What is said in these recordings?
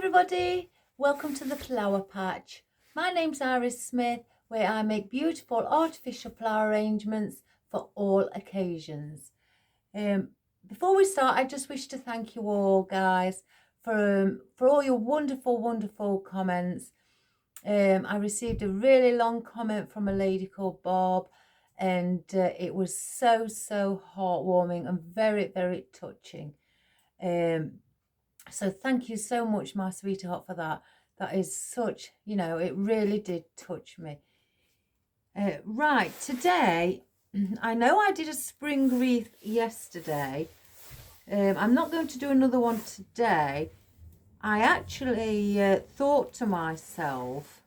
everybody, welcome to the Flower Patch. My name's Iris Smith, where I make beautiful artificial flower arrangements for all occasions. Before we start, I just wish to thank you all, guys, for all your wonderful comments. I received a really long comment from a lady called Bob, and it was so heartwarming and very touching. So thank you so much, my sweetheart, for that. That is such, it really did touch me. Right, today, I know I did a spring wreath yesterday. I'm not going to do another one today. I actually thought to myself,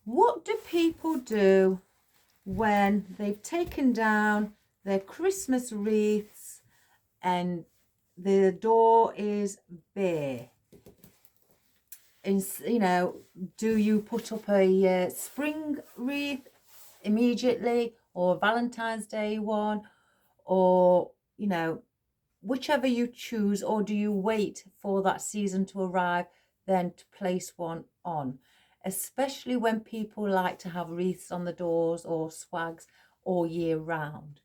what do people do when they've taken down their Christmas wreaths and the door is bare? And do you put up a spring wreath immediately, or Valentine's Day one, or whichever you choose, or do you wait for that season to arrive then to place one on? Especially when people like to have wreaths on the doors or swags all year round.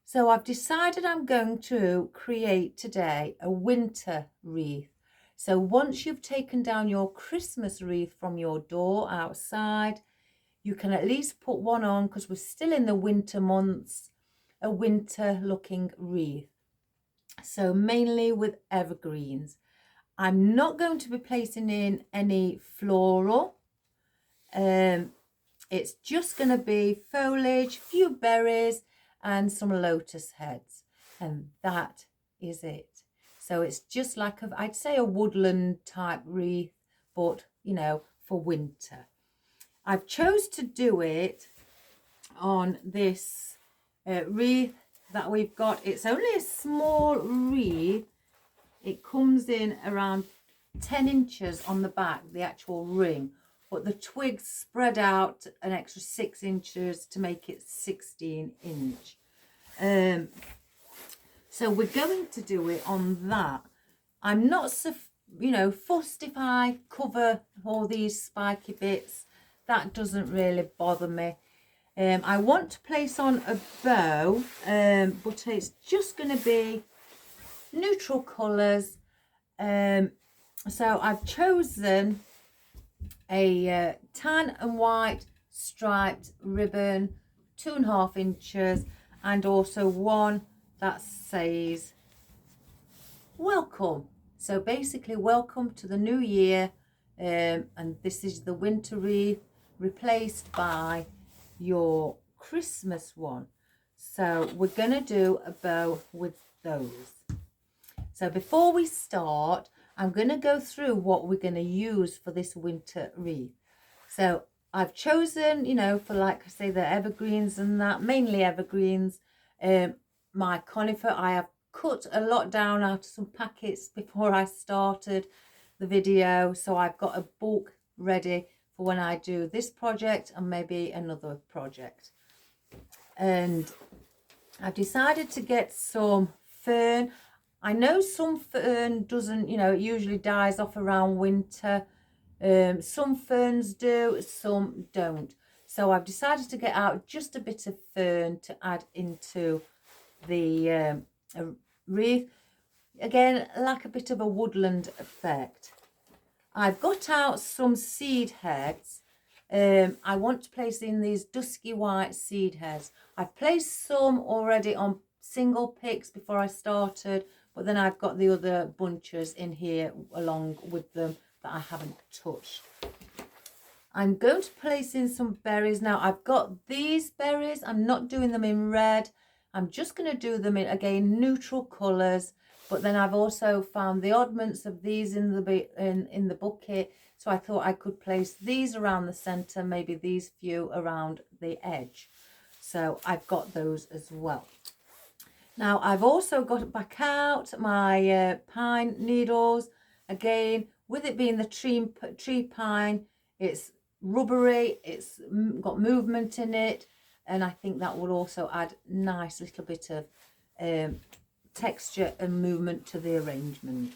So I've decided I'm going to create today a winter wreath. So once you've taken down your Christmas wreath from your door outside, you can at least put one on, because we're still in the winter months, a winter looking wreath. So mainly with evergreens. I'm not going to be placing in any floral. It's just going to be foliage, few berries, and some lotus heads, and that is it. So it's just like I'd say a woodland type wreath, but for winter. I've chose to do it on this wreath that we've got. It's only a small wreath. It comes in around 10 inches on the back, the actual ring, but the twigs spread out an extra 6 inches to make it 16 inch. So we're going to do it on that. I'm not so fussed if I cover all these spiky bits. That doesn't really bother me. I want to place on a bow, but it's just going to be neutral colours. So I've chosen a tan and white striped ribbon, 2.5 inches, and also one that says welcome. So basically, welcome to the new year, and this is the winter wreath replaced by your Christmas one. So we're going to do a bow with those. So before we start, I'm going to go through what we're going to use for this winter wreath. So I've chosen, for like I say, the evergreens and that, mainly evergreens. My conifer, I have cut a lot down out of some packets before I started the video. So I've got a bulk ready for when I do this project and maybe another project. And I've decided to get some fern. I know some fern doesn't, it usually dies off around winter. Some ferns do, some don't. So I've decided to get out just a bit of fern to add into the wreath. Again, like a bit of a woodland effect. I've got out some seed heads. I want to place in these dusky white seed heads. I've placed some already on single picks before I started, but then I've got the other bunches in here along with them that I haven't touched. I'm going to place in some berries. Now I've got these berries. I'm not doing them in red. I'm just going to do them in, again, neutral colours. But then I've also found the oddments of these in the bucket. So I thought I could place these around the centre, maybe these few around the edge. So I've got those as well. Now I've also got back out my pine needles. Again, with it being the tree pine, it's rubbery, it's got movement in it, and I think that would also add nice little bit of texture and movement to the arrangement.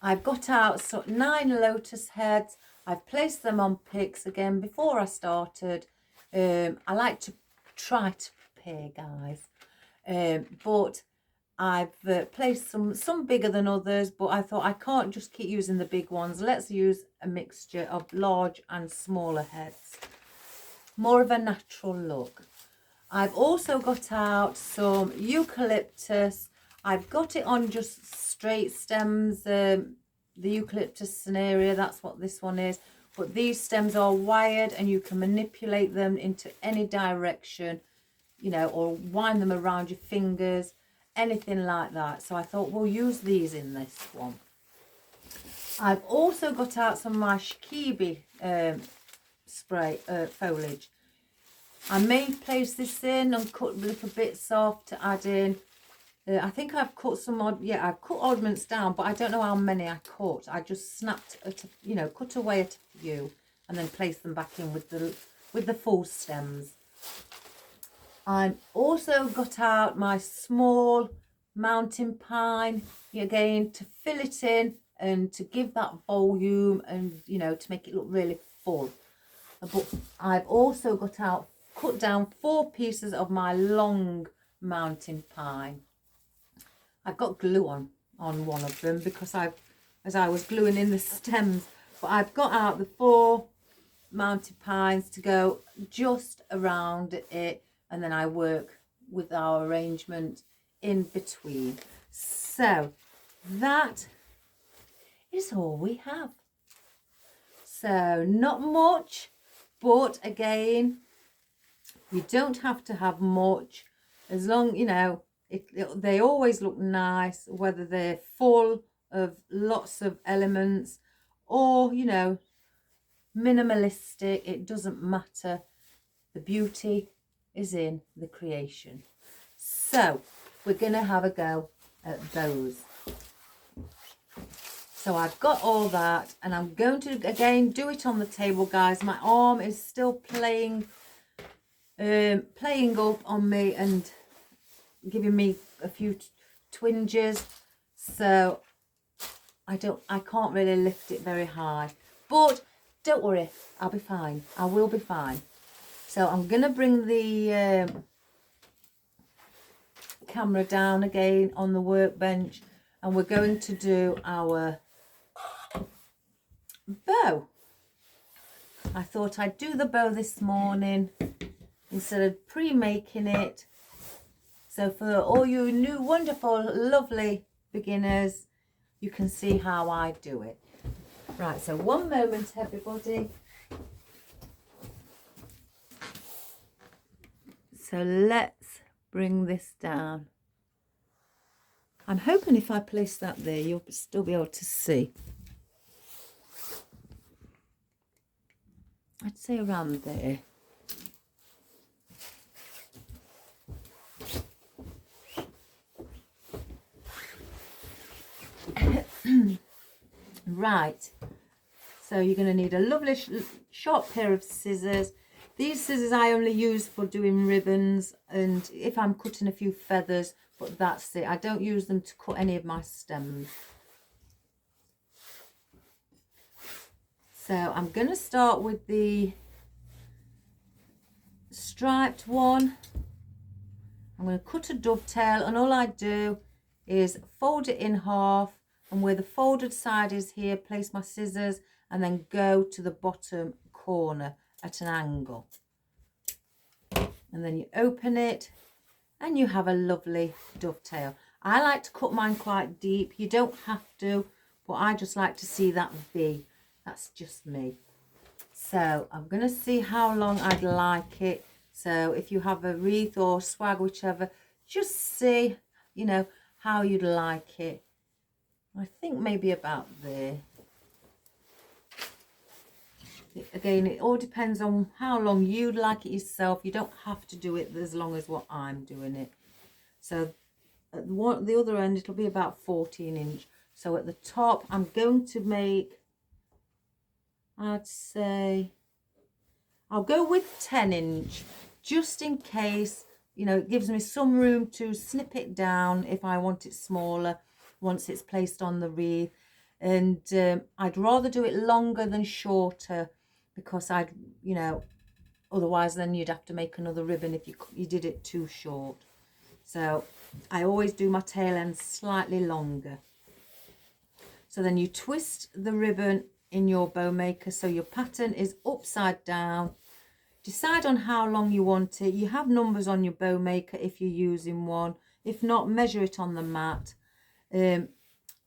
I've got out 9 lotus heads. I've placed them on picks again before I started. I like to try to prepare, guys, but I've placed some bigger than others, but I thought I can't just keep using the big ones. Let's use a mixture of large and smaller heads. More of a natural look. I've also got out some eucalyptus. I've got it on just straight stems, the eucalyptus scenario, that's what this one is. But these stems are wired and you can manipulate them into any direction, you know, or wind them around your fingers, anything like that. So I thought we'll use these in this one. I've also got out some of my shikibi spray foliage. I may place this in and cut little bits off to add in. I think I've cut I've cut oddments down, but I don't know how many I cut. I just snapped at, you know, cut away at a few and then place them back in with the full stems. I've also got out my small mountain pine, again, to fill it in and to give that volume and, you know, to make it look really full. But I've also cut down 4 pieces of my long mountain pine. I've got glue on one of them because as I was gluing in the stems, but I've got out the 4 mountain pines to go just around it, and then I work with our arrangement in between. So that is all we have. So not much, but again, you don't have to have much, as long, you know, they always look nice, whether they're full of lots of elements or, you know, minimalistic. It doesn't matter. The beauty is in the creation. So we're going to have a go at those. So I've got all that, and I'm going to again do it on the table, guys. My arm is still playing up on me and giving me a few twinges, so I can't really lift it very high, but don't worry, I'll be fine. I will be fine. So I'm gonna bring the camera down again on the workbench, and we're going to do our bow. I thought I'd do the bow this morning instead of pre-making it. So for all you new, wonderful, lovely beginners, you can see how I do it. Right, so one moment, everybody. So let's bring this down. I'm hoping if I place that there, you'll still be able to see. I'd say around there. Right, so you're going to need a lovely sharp pair of scissors. These scissors I only use for doing ribbons and if I'm cutting a few feathers, but that's it. I don't use them to cut any of my stems. So I'm going to start with the striped one. I'm going to cut a dovetail, and all I do is fold it in half, and where the folded side is here, place my scissors and then go to the bottom corner at an angle. And then you open it and you have a lovely dovetail. I like to cut mine quite deep. You don't have to, but I just like to see that V. That's just me. So I'm going to see how long I'd like it. So if you have a wreath or swag, whichever, just see, you know, how you'd like it. I think maybe about there. Again, it all depends on how long you'd like it yourself. You don't have to do it as long as what I'm doing it. So at the other end, it'll be about 14 inch. So at the top, I'm going to make, I'd say, I'll go with 10 inch, just in case, you know, it gives me some room to snip it down if I want it smaller once it's placed on the wreath. And I'd rather do it longer than shorter, because otherwise then you'd have to make another ribbon if you did it too short. So I always do my tail end slightly longer. So then you twist the ribbon in your bow maker so your pattern is upside down. Decide on how long you want it. You have numbers on your bow maker if you're using one. If not, measure it on the mat.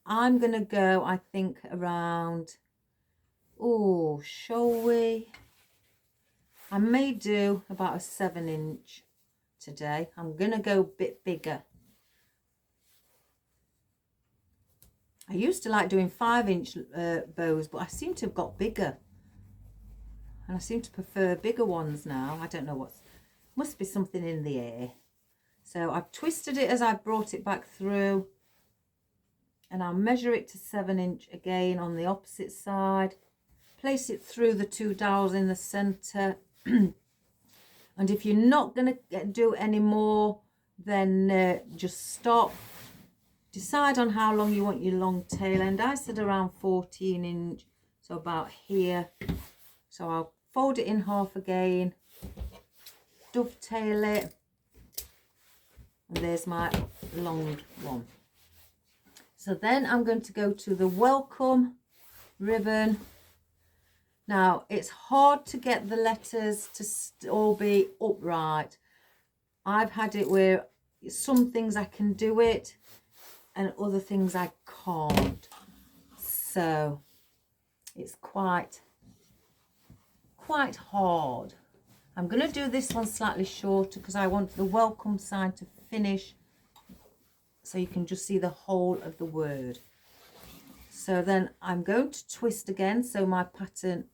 I'm going to go, I think, around, shall we? I may do about a 7-inch today. I'm going to go a bit bigger. I used to like doing 5-inch bows, but I seem to have got bigger. And I seem to prefer bigger ones now. I don't know must be something in the air. So I've twisted it as I brought it back through. And I'll measure it to 7-inch again on the opposite side. Place it through the 2 dowels in the centre. And if you're not going to do any more, then just stop. Decide on how long you want your long tail end. I said around 14-inch, so about here. So I'll fold it in half again, dovetail it, and there's my long one. So then I'm going to go to the welcome ribbon. Now, it's hard to get the letters to all be upright. I've had it where some things I can do it and other things I can't. So it's quite hard. I'm going to do this one slightly shorter because I want the welcome sign to finish so you can just see the whole of the word. So then I'm going to twist again so my pattern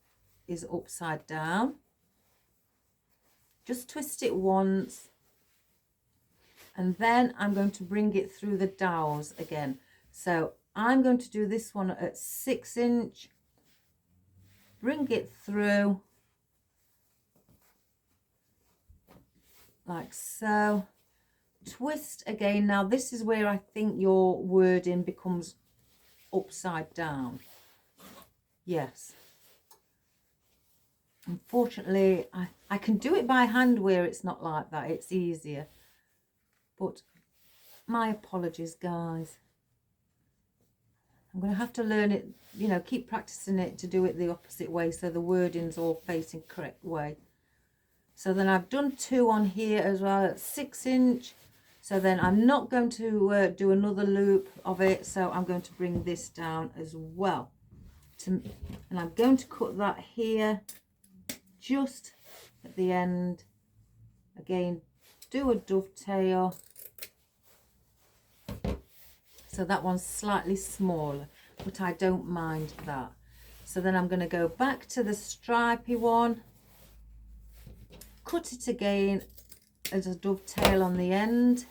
is upside down. Just twist it once, and then I'm going to bring it through the dowels again. So I'm going to do this one at 6-inch, bring it through like so, twist again. Now this is where I think your wording becomes upside down. Yes, unfortunately I can do it by hand where it's not like that, it's easier, but my apologies guys. I'm going to have to learn it, keep practicing it to do it the opposite way so the wording's all facing correct way. So then I've done 2 on here as well at 6-inch. So then I'm not going to do another loop of it, so I'm going to bring this down as well. And I'm going to cut that here, just at the end. Again, do a dovetail. So that one's slightly smaller, but I don't mind that. So then I'm going to go back to the stripy one, cut it again as a dovetail on the end.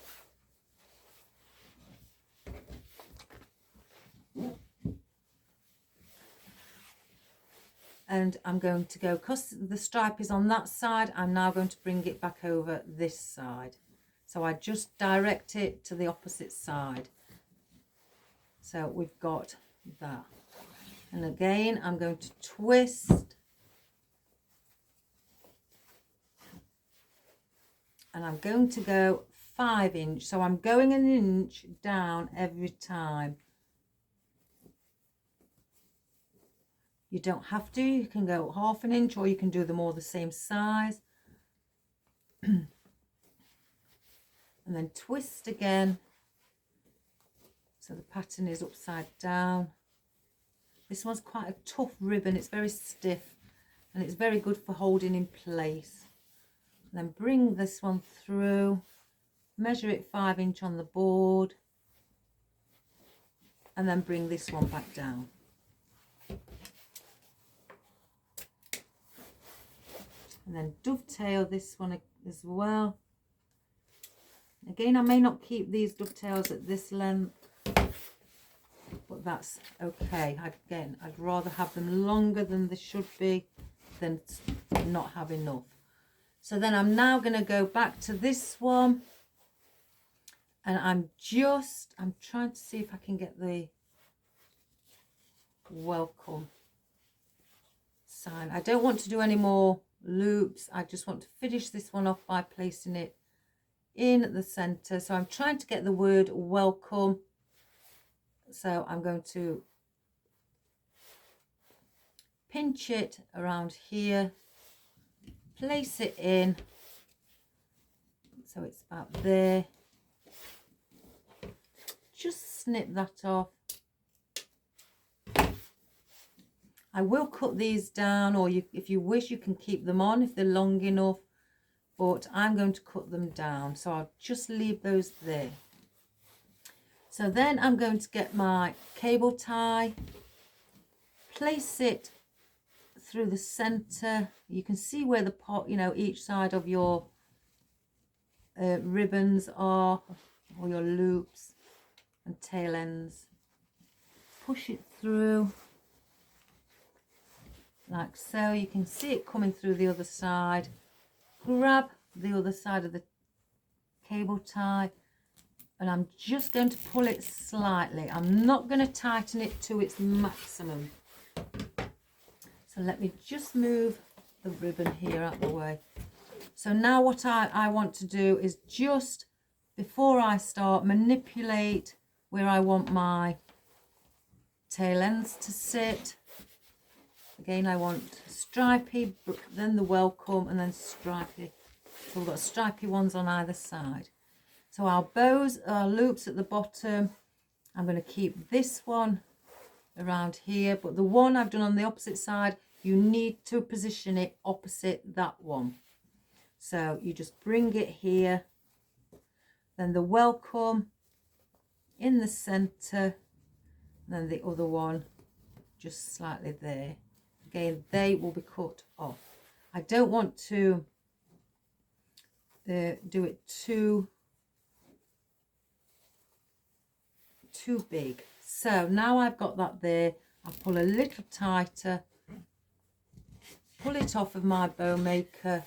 And I'm going to go, because the stripe is on that side, I'm now going to bring it back over this side. So I just direct it to the opposite side. So we've got that. And again, I'm going to twist. And I'm going to go 5-inch. So I'm going 1 inch down every time. You don't have to. You can go 1/2 inch, or you can do them all the same size. And then twist again. So the pattern is upside down. This one's quite a tough ribbon. It's very stiff and it's very good for holding in place. And then bring this one through, measure it 5-inch on the board, and then bring this one back down. And then dovetail this one as well. Again, I may not keep these dovetails at this length, but that's okay. Again, I'd rather have them longer than they should be than not have enough. So then I'm now going to go back to this one, and I'm trying to see if I can get the welcome sign. I don't want to do any more loops. I just want to finish this one off by placing it in the center. So I'm trying to get the word welcome. So I'm going to pinch it around here, place it in, so it's about there. Just snip that off. I will cut these down, or if you wish, you can keep them on if they're long enough, but I'm going to cut them down, so I'll just leave those there. So then I'm going to get my cable tie, place it through the center. You can see where the pot, each side of your ribbons are, or your loops and tail ends. Push it through like so. You can see it coming through the other side. Grab the other side of the cable tie, and I'm just going to pull it slightly. I'm not going to tighten it to its maximum. So let me just move the ribbon here out of the way. So now what I want to do is, just before I start, manipulate where I want my tail ends to sit. Again, I want stripy, then the welcome, and then stripy. So we've got stripy ones on either side. So our bows, our loops at the bottom, I'm going to keep this one around here, but the one I've done on the opposite side, you need to position it opposite that one. So you just bring it here, then the welcome in the center, then the other one just slightly there. Again, they will be cut off. I don't want to do it too big. So now I've got that there, I'll pull a little tighter, pull it off of my bow maker.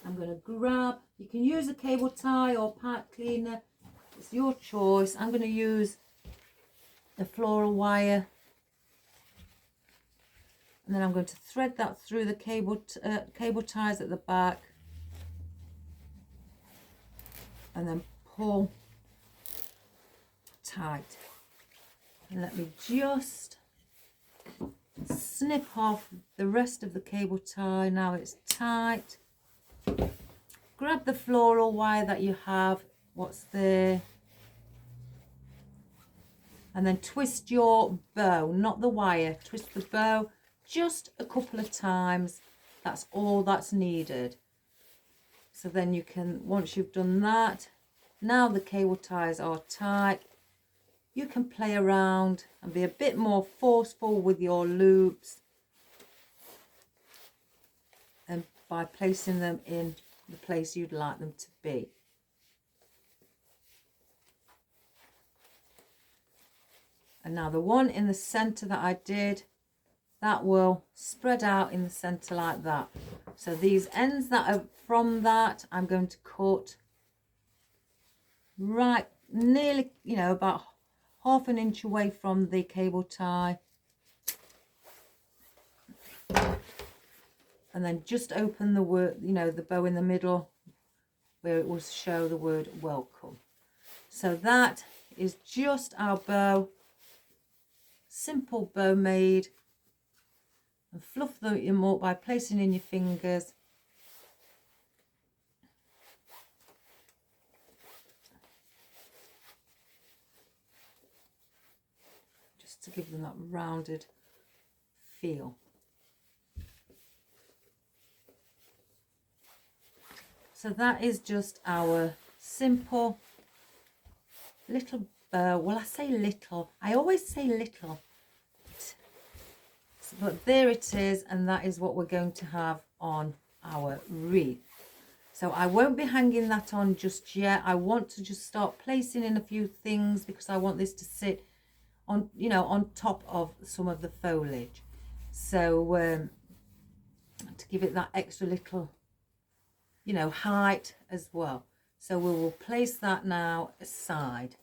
I'm going to grab, you can use a cable tie or pipe cleaner, it's your choice. I'm going to use a floral wire, and then I'm going to thread that through the cable ties at the back, and then pull tight. And let me just snip off the rest of the cable tie. Now it's tight. Grab the floral wire that you have, what's there, and then twist your bow, not the wire, twist the bow just a couple of times. That's all that's needed. So then you can, once you've done that, now the cable ties are tight, you can play around and be a bit more forceful with your loops, and by placing them in the place you'd like them to be. And now the one in the center that I did, that will spread out in the center like that. So these ends that are from that, I'm going to cut right nearly, about half an inch away from the cable tie. And then just open the word, the bow in the middle where it will show the word welcome. So that is just our bow. Simple bow made. And fluff them up by placing in your fingers. Just to give them that rounded feel. So that is just our simple little bow. Well, I say little. I always say little. But there it is, and that is what we're going to have on our wreath. So I won't be hanging that on just yet. I want to just start placing in a few things because I want this to sit on, on top of some of the foliage. So to give it that extra little, height as well. So we will place that now aside.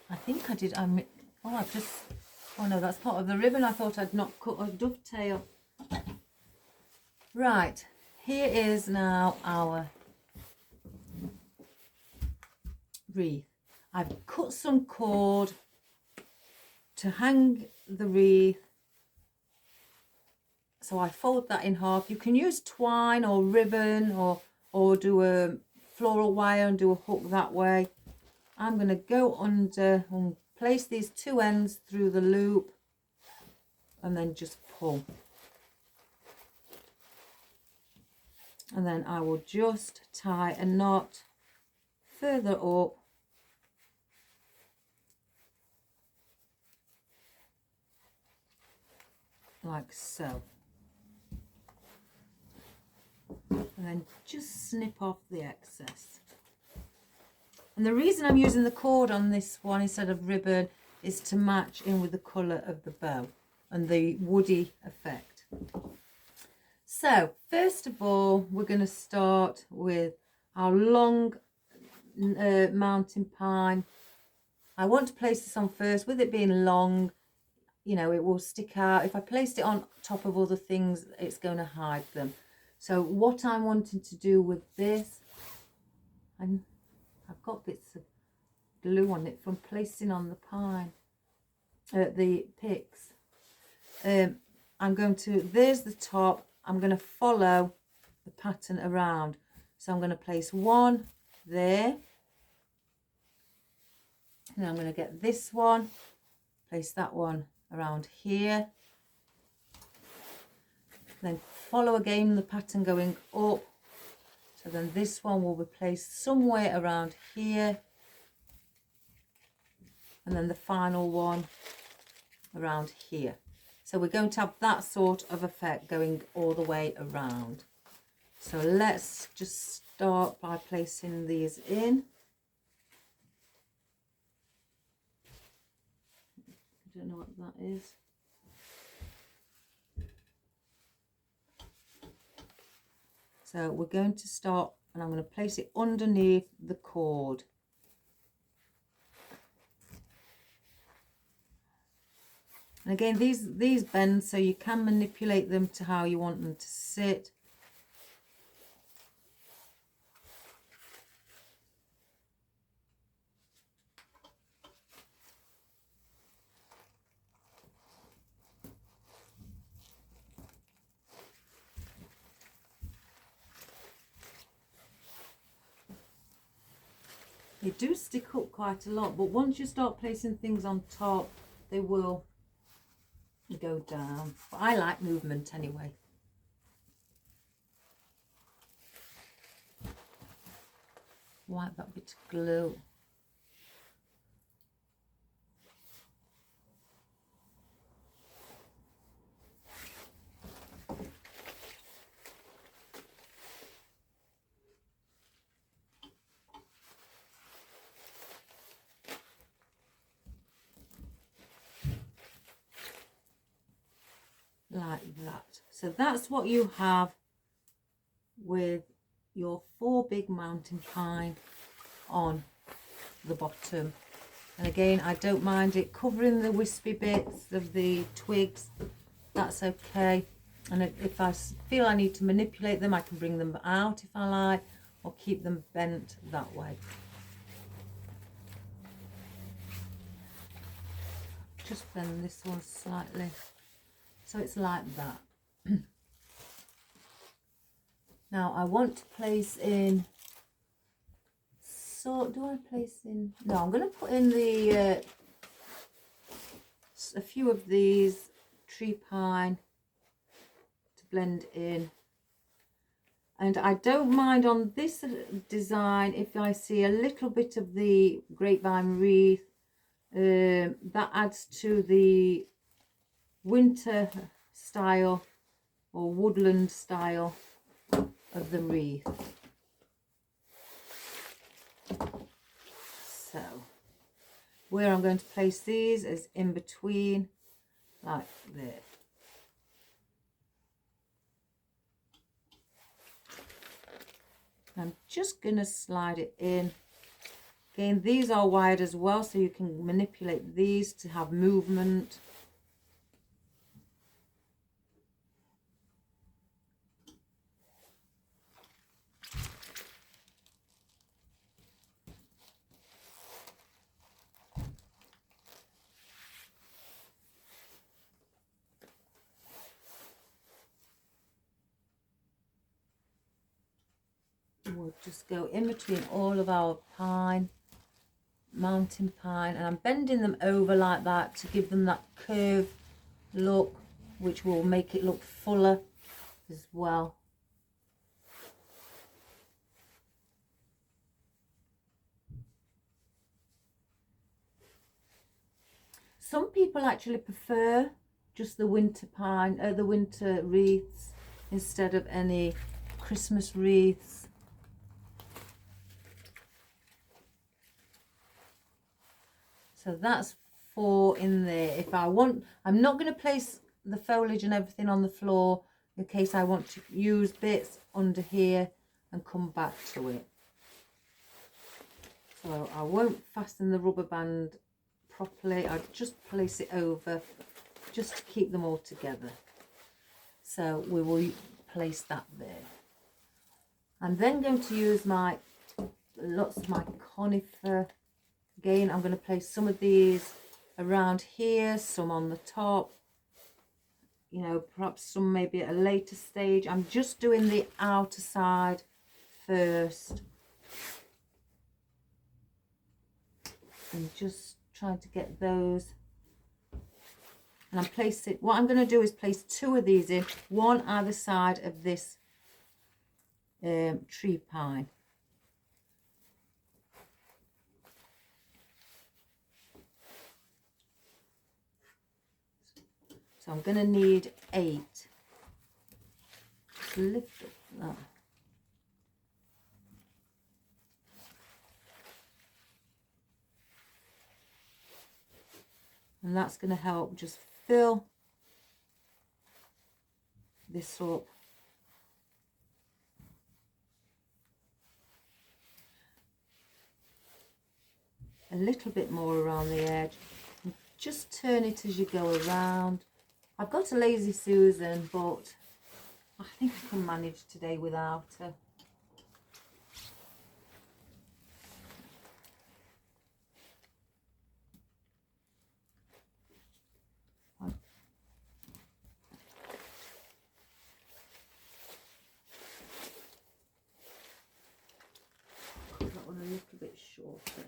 I think I did. Oh no, that's part of the ribbon. I thought I'd not cut a dovetail. Right, here is now our wreath. I've cut some cord to hang the wreath. So I fold that in half. You can use twine or ribbon or do a floral wire and do a hook that way. I'm going to go under and place these two ends through the loop and then just pull. And then I will just tie a knot further up like so. And then just snip off the excess. And the reason I'm using the cord on this one instead of ribbon is to match in with the colour of the bow and the woody effect. So first of all, we're going to start with our long mountain pine. I want to place this on first. With it being long, you know, it will stick out. If I placed it on top of other things, it's going to hide them. So what I'm wanting to do with this, and I've got bits of glue on it from placing on the pine, the picks. I'm going to, there's the top, I'm going to follow the pattern around. So I'm going to place one there. And I'm going to get this one, place that one around here. Then follow again the pattern going up. So then this one will be placed somewhere around here. And then the final one around here. So we're going to have that sort of effect going all the way around. So let's just start by placing these in. I don't know what that is. So we're going to start, and I'm going to place it underneath the cord. And again, these bend, so you can manipulate them to how you want them to sit. They do stick up quite a lot, but once you start placing things on top, they will go down. But I like movement anyway. Wipe that bit of glue. Like that. So that's what you have with your 4 big mountain pine on the bottom. And again, I don't mind it covering the wispy bits of the twigs. That's okay. And if I feel I need to manipulate them, I can bring them out if I like, or keep them bent that way. Just bend this one slightly. So it's like that. Now I want to place in, so do I place in, no, I'm going to put in the, a few of these tree pine to blend in. And I don't mind on this design if I see a little bit of the grapevine wreath, that adds to the winter style or woodland style of the wreath. So where I'm going to place these is in between, like there. I'm just going to slide it in, Again, these are wired as well, so you can manipulate these to have movement. We'll just go in between all of our pine, mountain pine, and I'm bending them over like that to give them that curved look, which will make it look fuller as well. Some people actually prefer just the winter pine, the winter wreaths instead of any Christmas wreaths. So that's 4 in there. If I want, I'm not going to place the foliage and everything on the floor in case I want to use bits under here and come back to it. So I won't fasten the rubber band properly. I'll just place it over just to keep them all together. So we will place that there. I'm then going to use lots of my conifer. Again, I'm going to place some of these around here, some on the top, you know, perhaps some maybe at a later stage. I'm just doing the outer side first and just trying to get those. And I'm placing, what I'm going to do is place 2 of these in, one either side of this tree pine. So I'm going to need 8. Just lift up that. And that's going to help just fill this up. A little bit more around the edge. And just turn it as you go around. I've got a Lazy Susan, but I think I can manage today without her. Cut that one a little bit shorter.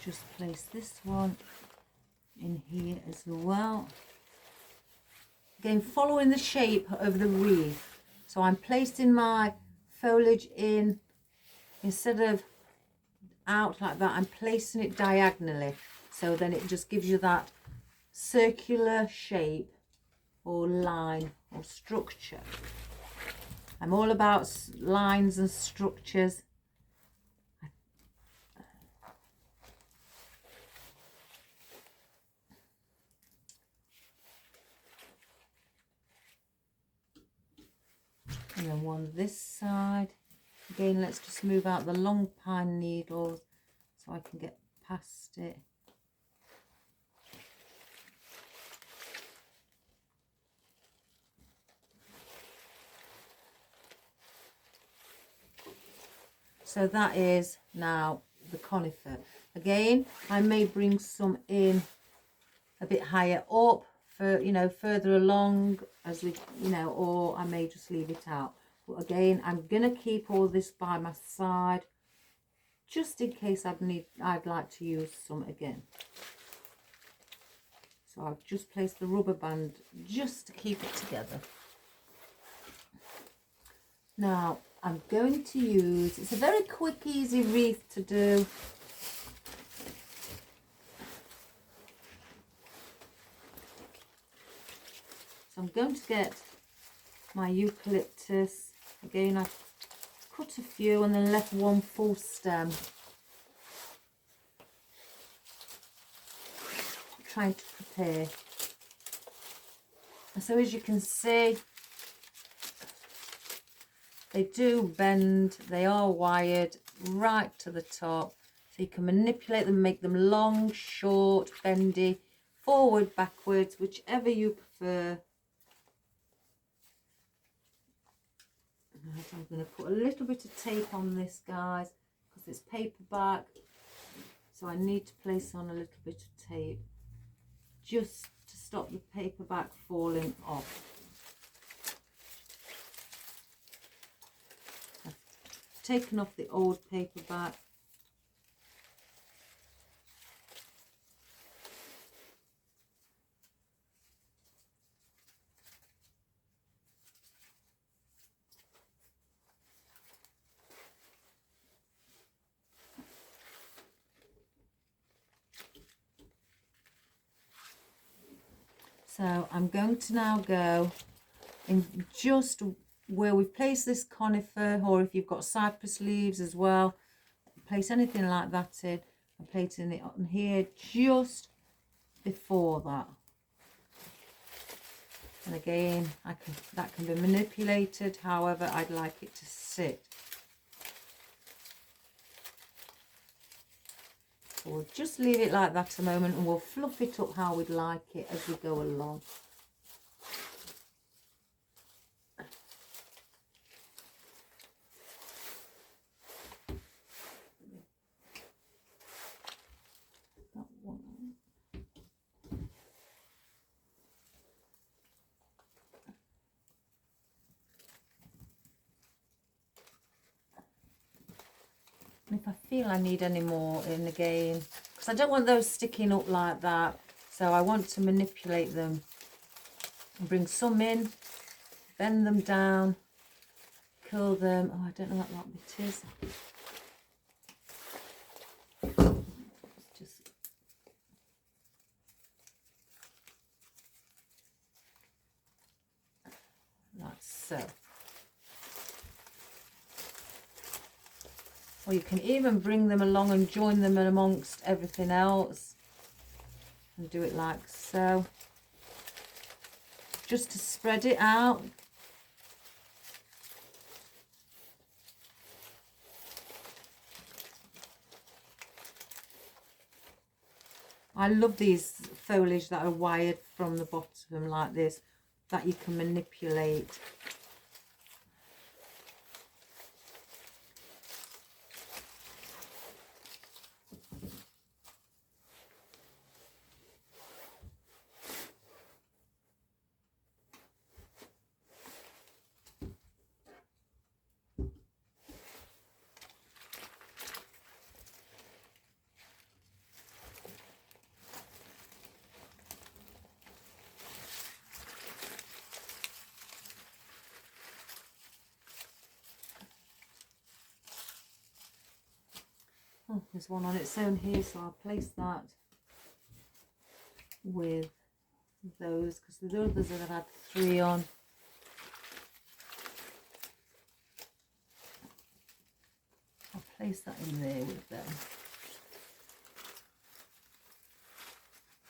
Just place this one in here as well. Again, following the shape of the wreath. So I'm placing my foliage in, instead of out like that, I'm placing it diagonally. So then it just gives you that circular shape or line or structure. I'm all about lines and structures. And then one this side. Again, let's just move out the long pine needles so I can get past it. So that is now the conifer. Again, I may bring some in a bit higher up, for, you know, further along as we, you know, or I may just leave it out. But again, I'm gonna keep all this by my side just in case I'd like to use some again. So I've just placed the rubber band just to keep it together. Now I'm going to use, it's a very quick, easy wreath to do. So I'm going to get my eucalyptus. Again, I've cut a few and then left one full stem. Trying to prepare. And so as you can see, they do bend, they are wired right to the top. So you can manipulate them, make them long, short, bendy, forward, backwards, whichever you prefer. Right, I'm going to put a little bit of tape on this, guys, because it's paperback. So I need to place on a little bit of tape just to stop the paperback falling off. I've taken off the old paperback. So I'm going to now go in just where we've placed this conifer, or if you've got cypress leaves as well, place anything like that in. I'm placing it on here just before that. And again, that can be manipulated however I'd like it to sit. So we'll just leave it like that a moment and we'll fluff it up how we'd like it as we go along. That one. And if I feel I need any more in again, because I don't want those sticking up like that, so I want to manipulate them and bring some in, bend them down, curl them. Oh, I don't know what that bit is. It's just like so. Or you can even bring them along and join them in amongst everything else and do it like so, just to spread it out. I love these foliage that are wired from the bottom like this, that you can manipulate. Oh, there's one on its own here, so I'll place that with those, because the others that I've had 3 on. I'll place that in there with them.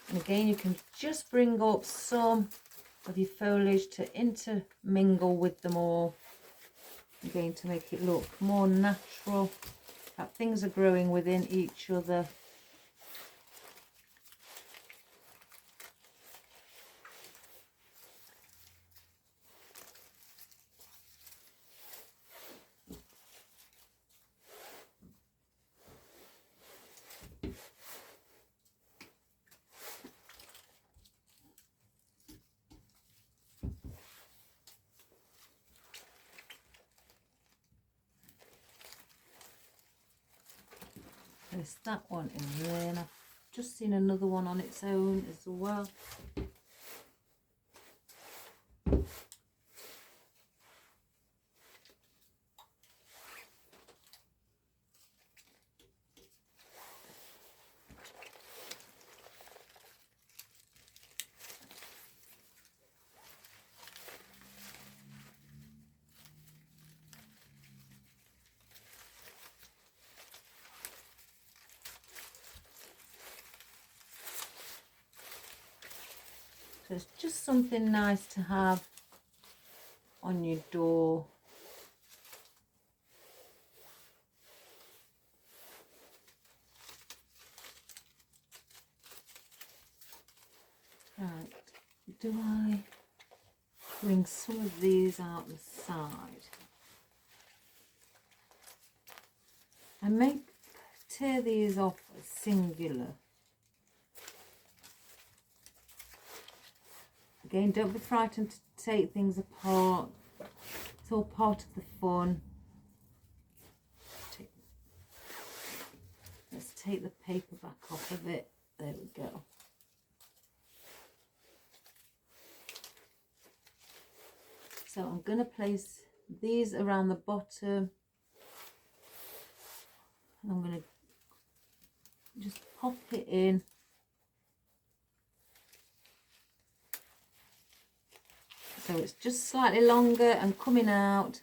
And again, you can just bring up some of your foliage to intermingle with them all. Again, to make it look more natural, that things are growing within each other. place that one in there, and I've just seen another one on its own as well. So it's just something nice to have on your door. Right, do I bring some of these out the side? I may tear these off as singular. Again, don't be frightened to take things apart. It's all part of the fun. Let's take the paper back off of it. There we go. So I'm going to place these around the bottom. I'm going to just pop it in. So it's just slightly longer and coming out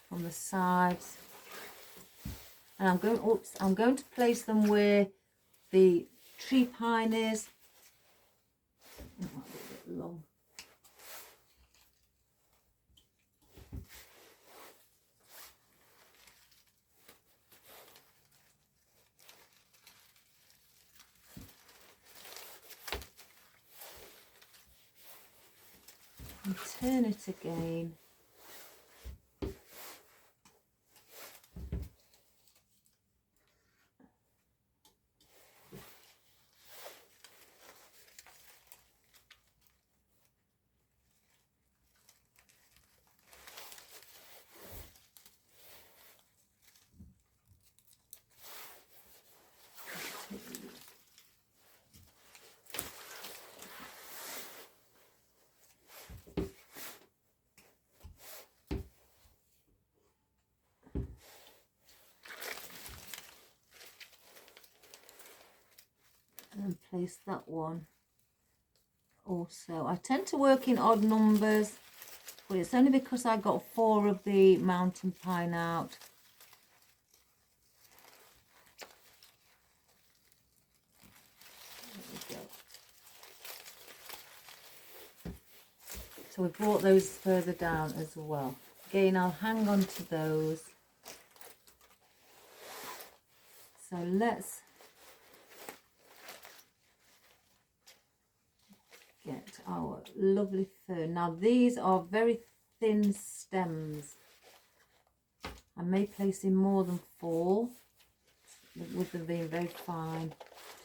from the sides. And I'm going to place them where the tree pine is. It might be a bit long. And turn it again. And place that one also. I tend to work in odd numbers, but it's only because I got 4 of the mountain pine out. There we go. So we brought those further down as well. Again, I'll hang on to those. So let's get our lovely fern. Now these are very thin stems. I may place in more than 4, with them being very fine.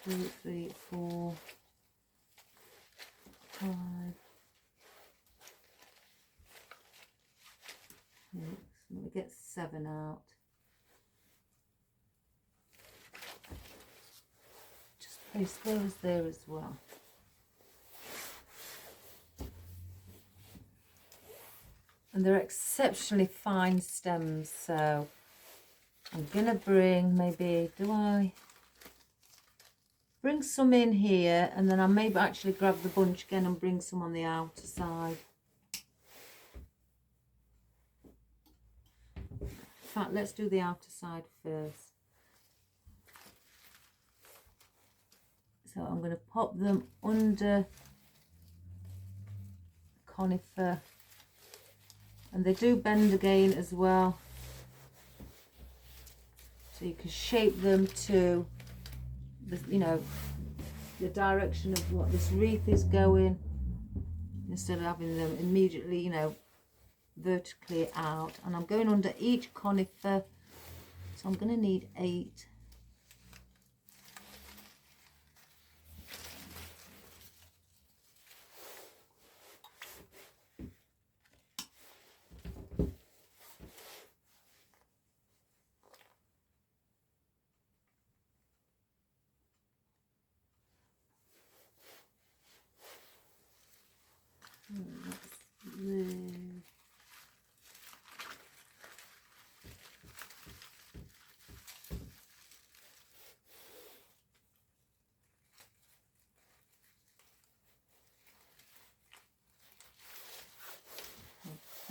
2, 3, 4, 5, 6. Let me get 7 out. Just place those there as well. And they're exceptionally fine stems, so I'm going to bring, maybe, do I bring some in here, and then I maybe actually grab the bunch again and bring some on the outer side. In fact, let's do the outer side first. So I'm going to pop them under conifer. And they do bend again as well. So you can shape them to, the, you know, the direction of what this wreath is going, instead of having them immediately, you know, vertically out. And I'm going under each conifer, so I'm going to need 8.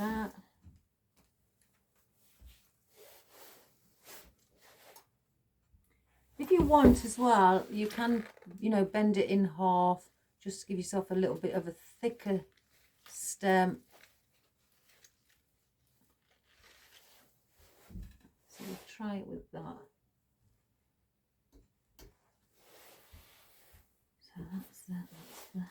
that. If you want as well, you can, you know, bend it in half, just to give yourself a little bit of a thicker stem. So we'll try it with that. So that's that, that's that.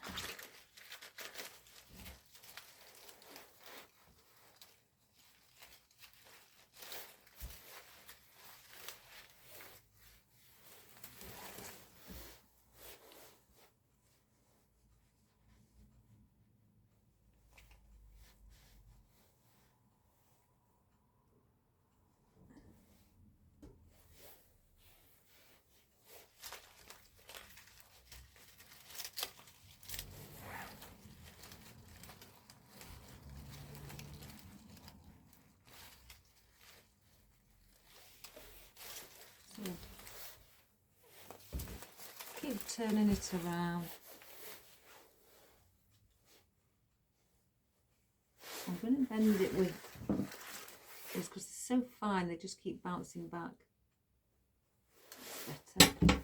Keep turning it around. I'm going to bend it with this because it's so fine, they just keep bouncing back. That's better.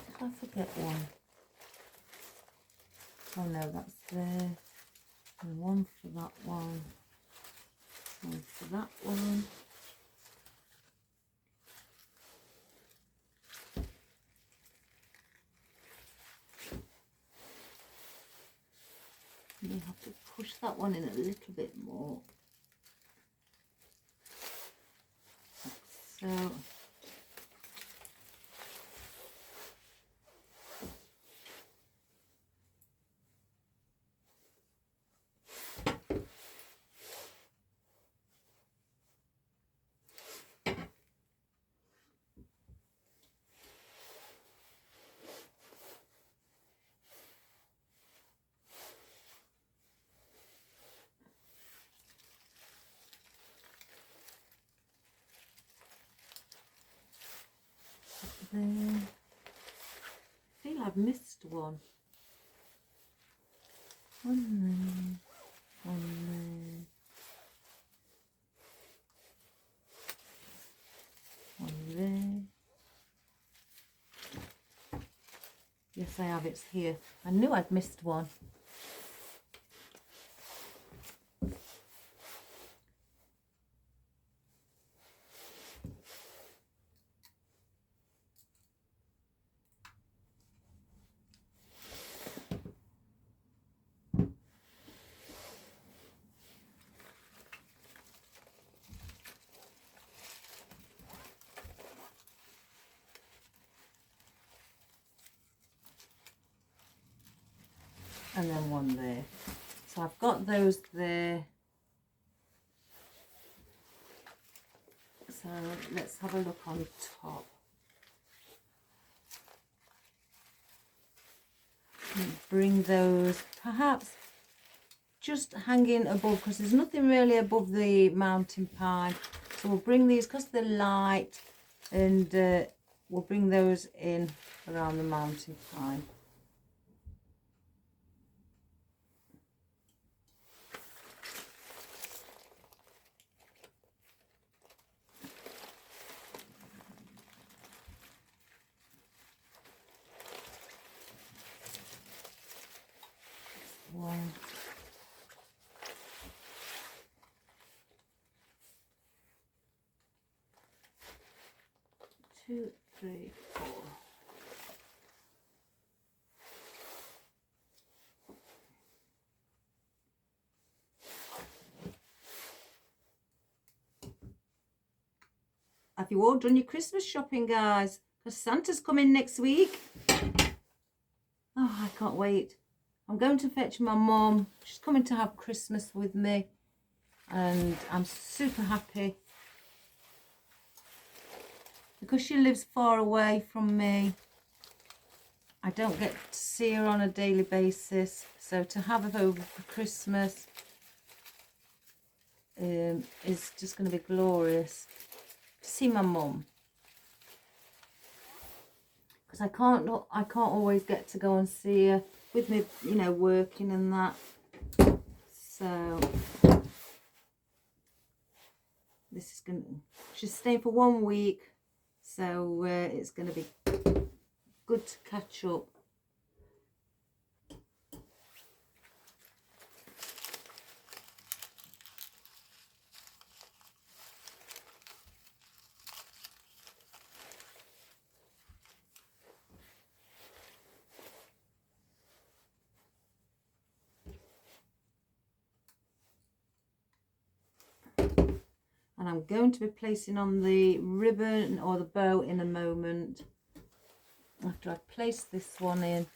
Did I forget one? Oh no, that's there. And one for that one for that one. You have to push that one in a little bit more. So there. I feel I've missed one. One there, one there, one there. Yes, I have, it's here. I knew I'd missed one. And then one there. So I've got those there. So let's have a look on top. And bring those perhaps just hanging above, because there's nothing really above the mountain pine. So we'll bring these because they're light, and we'll bring those in around the mountain pine. One, two, three, four. Have you all done your Christmas shopping, guys? Because Santa's coming next week. Oh, I can't wait. I'm going to fetch my mum. She's coming to have Christmas with me. And I'm super happy. Because she lives far away from me, I don't get to see her on a daily basis. So to have her over for Christmas is just going to be glorious. To see my mum. because I can't always get to go and see her with me, you know, working and that. So this is going to, she's staying for 1 week, so it's going to be good to catch up. And I'm going to be placing on the ribbon or the bow in a moment. After I've placed this one in.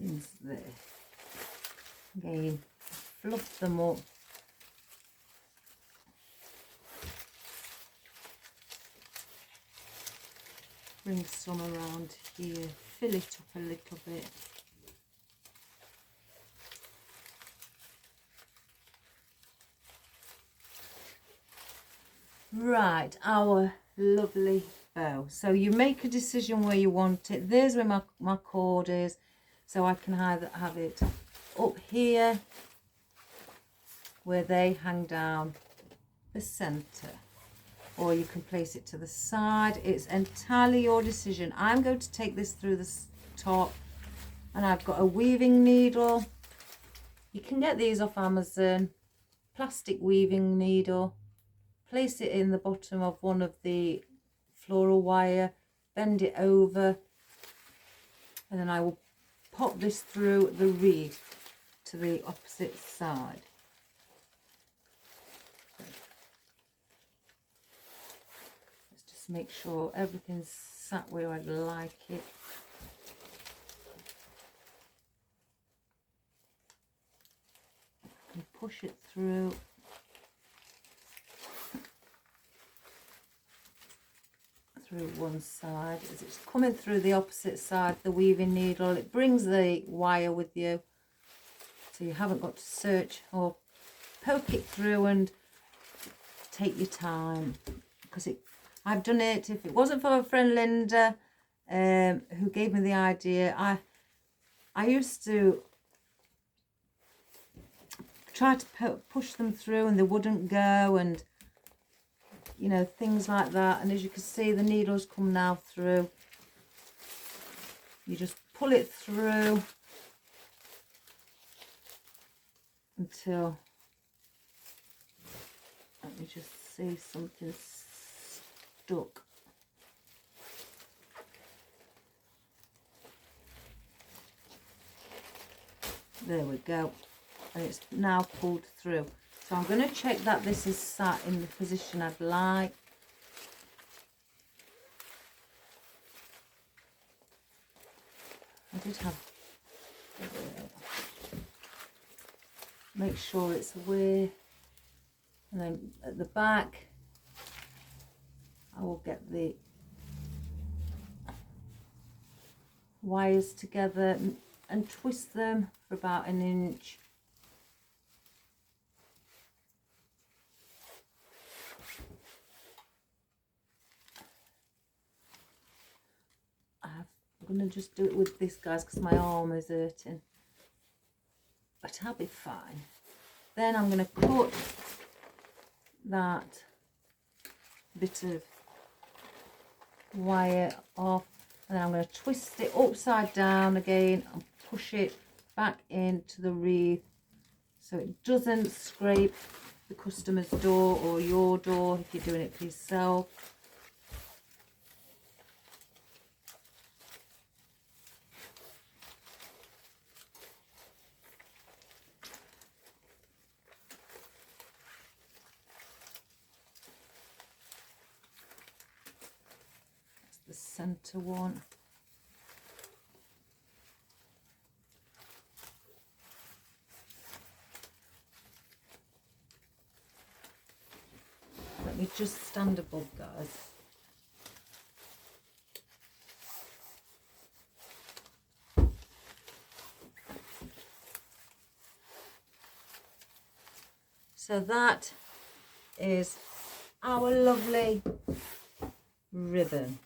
Is there. Again, fluff them up. Bring some around here, fill it up a little bit. Right, our lovely bow. So you make a decision where you want it. There's where my cord is. So I can either have it up here where they hang down the centre, or you can place it to the side. It's entirely your decision. I'm going to take this through the top, and I've got a weaving needle. You can get these off Amazon, plastic weaving needle. Place it in the bottom of one of the floral wire, bend it over, and then I will pop this through the wreath to the opposite side. Let's just make sure everything's sat where I'd like it. And push it through. Through one side. As it's coming through the opposite side, the weaving needle, it brings the wire with you, so you haven't got to search or poke it through and take your time, because I've done it. If it wasn't for my friend Linda, who gave me the idea, I used to try to push them through and they wouldn't go, and you know, things like that. And as you can see, the needles come now through. You just pull it through until, let me just see, something stuck. There we go. And it's now pulled through. So I'm going to check that this is sat in the position I'd like. I did have, make sure it's away. And then at the back, I will get the wires together and twist them for about 1 inch. I'm going to just do it with this, guys, because my arm is hurting, but I'll be fine. Then I'm going to cut that bit of wire off, and then I'm going to twist it upside down again and push it back into the wreath so it doesn't scrape the customer's door or your door if you're doing it for yourself. The center one. Let me just stand above, guys. So that is our lovely ribbon.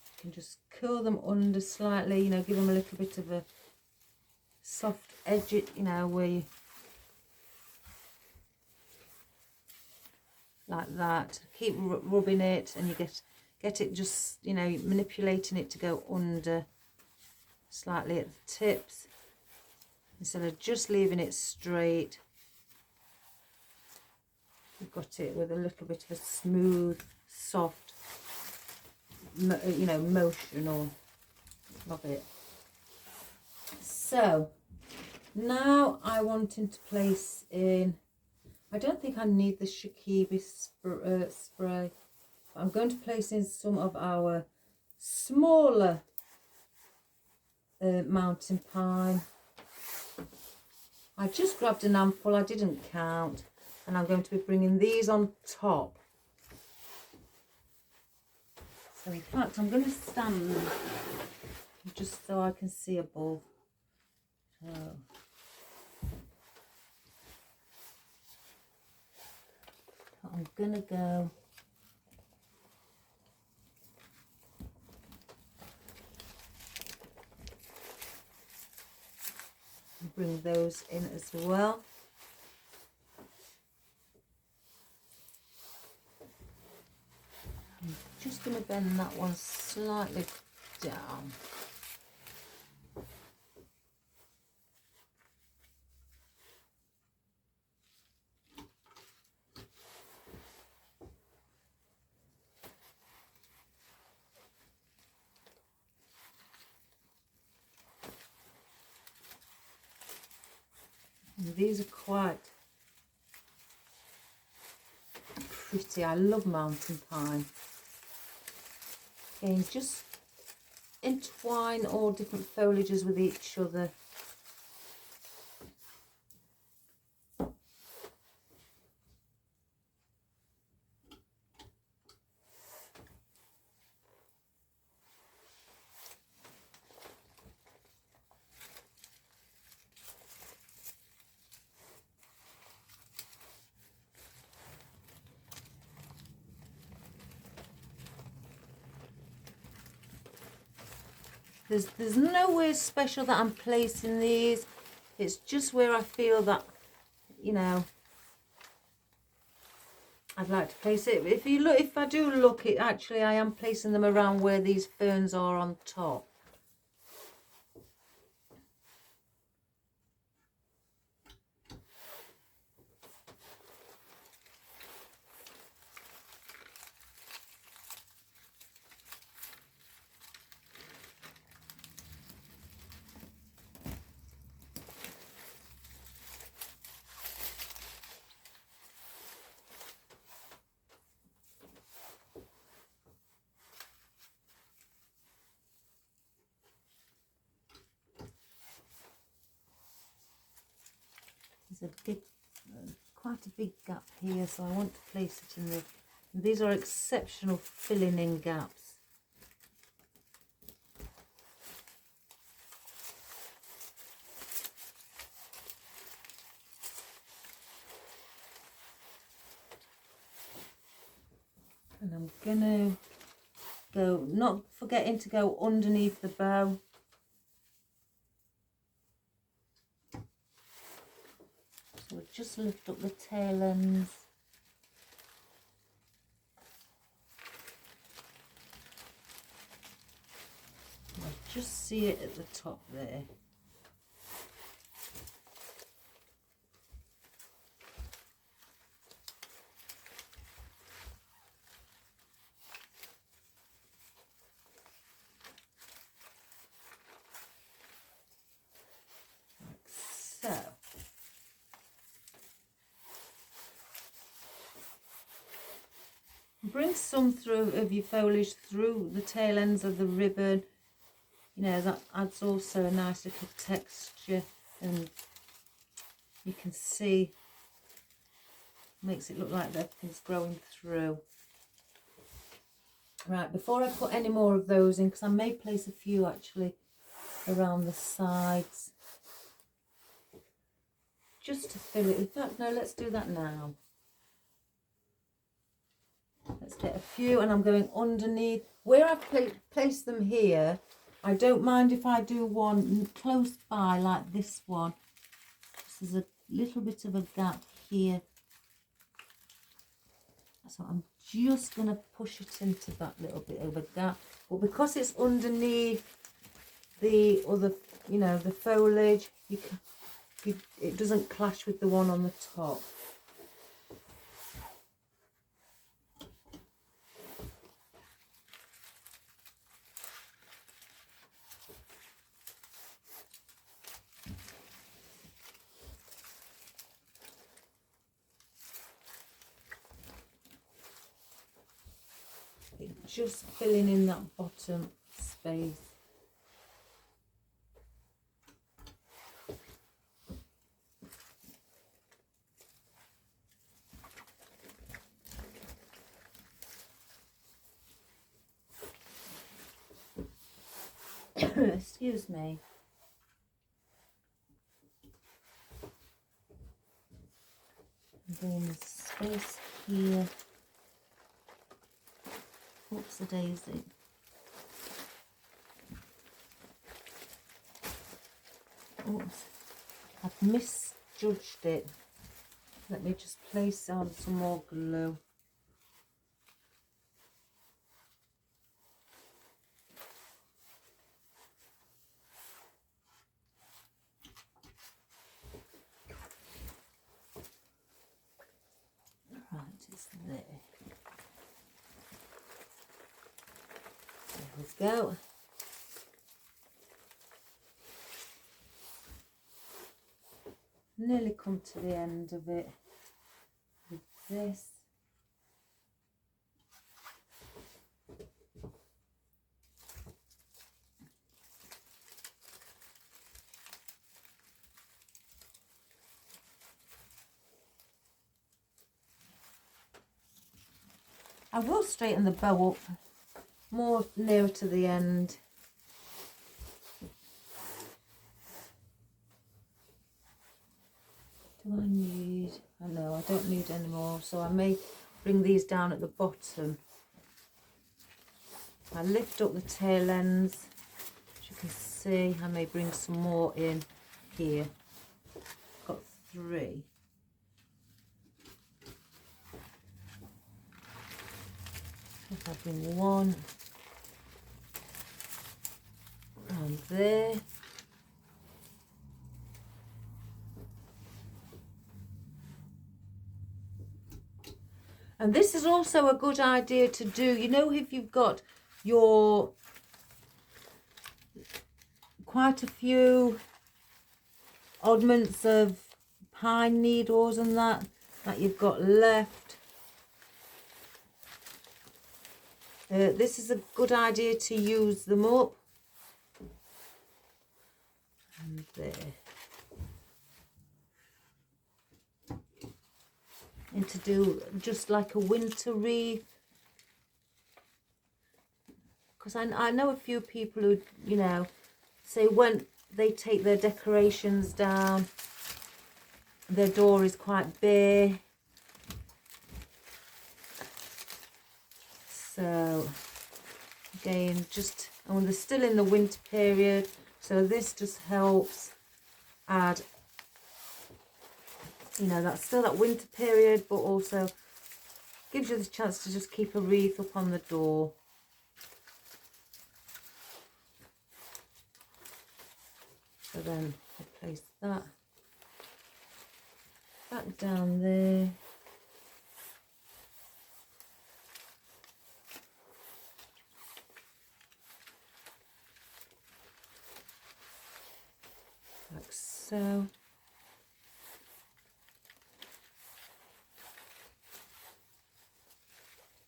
You can just curl them under slightly, you know, give them a little bit of a soft edge, you know, where you, like that. Keep rubbing it, and you get it just, you know, manipulating it to go under slightly at the tips instead of just leaving it straight. You've got it with a little bit of a smooth, soft, you know, motion of it. So now I wanted to place in, I don't think I need the Shakibi spray, but I'm going to place in some of our smaller mountain pine. I just grabbed an handful, I didn't count, and I'm going to be bringing these on top. So in fact, I'm going to stand them just so I can see above. So I'm going to go and bring those in as well. I'm just going to bend that one slightly down. And these are quite pretty. I love mountain pine. Again, just entwine all different foliages with each other. There's nowhere special that I'm placing these. It's just where I feel that, you know, I'd like to place it. If you look, if I do look, it actually I am placing them around where these ferns are on top. There's a big, quite a big gap here, so I want to place it in the, these are exceptional filling in gaps. And I'm gonna go, not forgetting to go underneath the bow. So we'll just lift up the tail ends. I'll just see it at the top there. Like so. Bring some through of your foliage through the tail ends of the ribbon. You know, that adds also a nice little texture, and you can see, makes it look like everything's growing through. Right, before I put any more of those in, because I may place a few actually around the sides, just to fill it. In fact, no, let's do that now. Let's get a few, and I'm going underneath. Where I've placed them here, I don't mind if I do one close by like this one. There's a little bit of a gap here. So I'm just going to push it into that little bit of a gap. But because it's underneath the other, you know, the foliage, it doesn't clash with the one on the top. Just filling in that bottom space. Excuse me. And then the space here. Oops, the daisy. Oops, I've misjudged it. Let me just place on some more glue. Right, it's there. There we go. Nearly come to the end of it with this. I will straighten the bow up more nearer to the end. Do I need, I know I don't need any more, so I may bring these down at the bottom. I lift up the tail ends, as you can see. I may bring some more in here. Got 3. If I bring 1 and there. And this is also a good idea to do, you know, if you've got your quite a few oddments of pine needles and that you've got left. This is a good idea to use them up. And there. And to do just like a winter wreath. Because I know a few people who, you know, say when they take their decorations down, their door is quite bare. So again, just, and they're still in the winter period, so this just helps add, you know, that's still that winter period, but also gives you the chance to just keep a wreath up on the door. So then I place that back down there. Like so.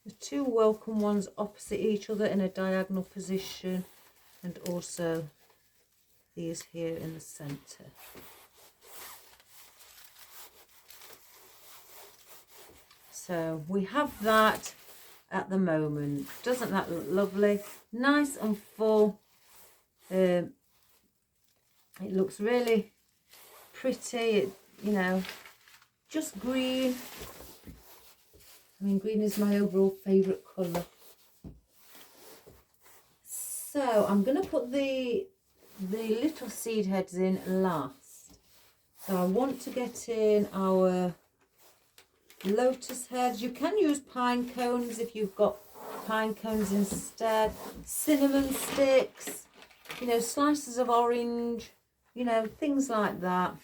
The 2 welcome ones opposite each other in a diagonal position, and also these here in the center. So we have that at the moment. Doesn't that look lovely? Nice and full. It looks really pretty. It, you know, just green I mean, green is my overall favourite colour. So I'm going to put the little seed heads in last. So I want to get in our lotus heads. You can use pine cones if you've got pine cones instead. Cinnamon sticks, you know, slices of orange, you know, things like that.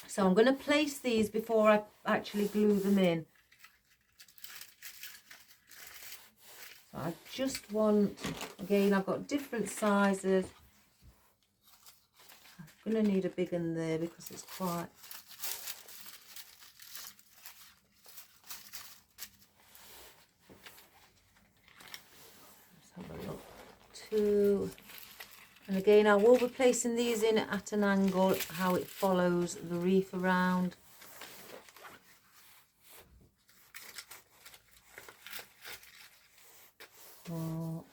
So I'm going to place these before I actually glue them in. So I just want, again, I've got different sizes. I'm going to need a big one there because it's quite... Let's have a look. 2... And again, I will be placing these in at an angle, how it follows the wreath around. Oh.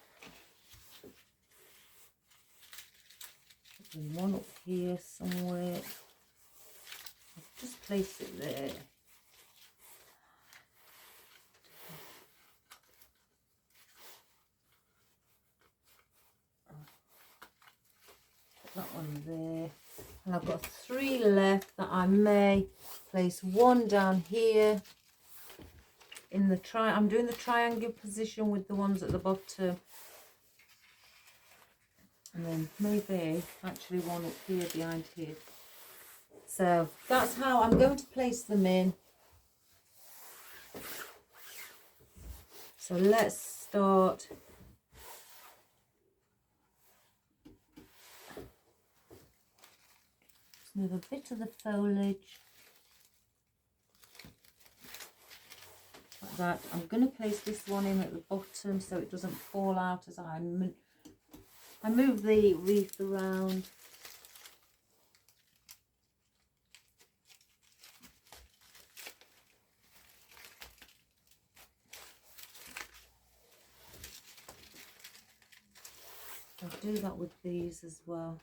And one up here somewhere. I'll just place it there. That one there, and I've got 3 left that I may place one down here in the I'm doing the triangle position with the ones at the bottom, and then maybe actually one up here behind here. So that's how I'm going to place them in. So let's start. Move a bit of the foliage like that. I'm going to place this one in at the bottom so it doesn't fall out as I move the wreath around. I'll do that with these as well.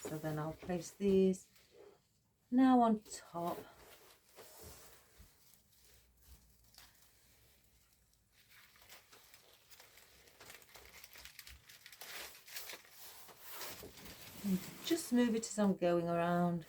So then I'll place these now on top. And just move it as I'm going around.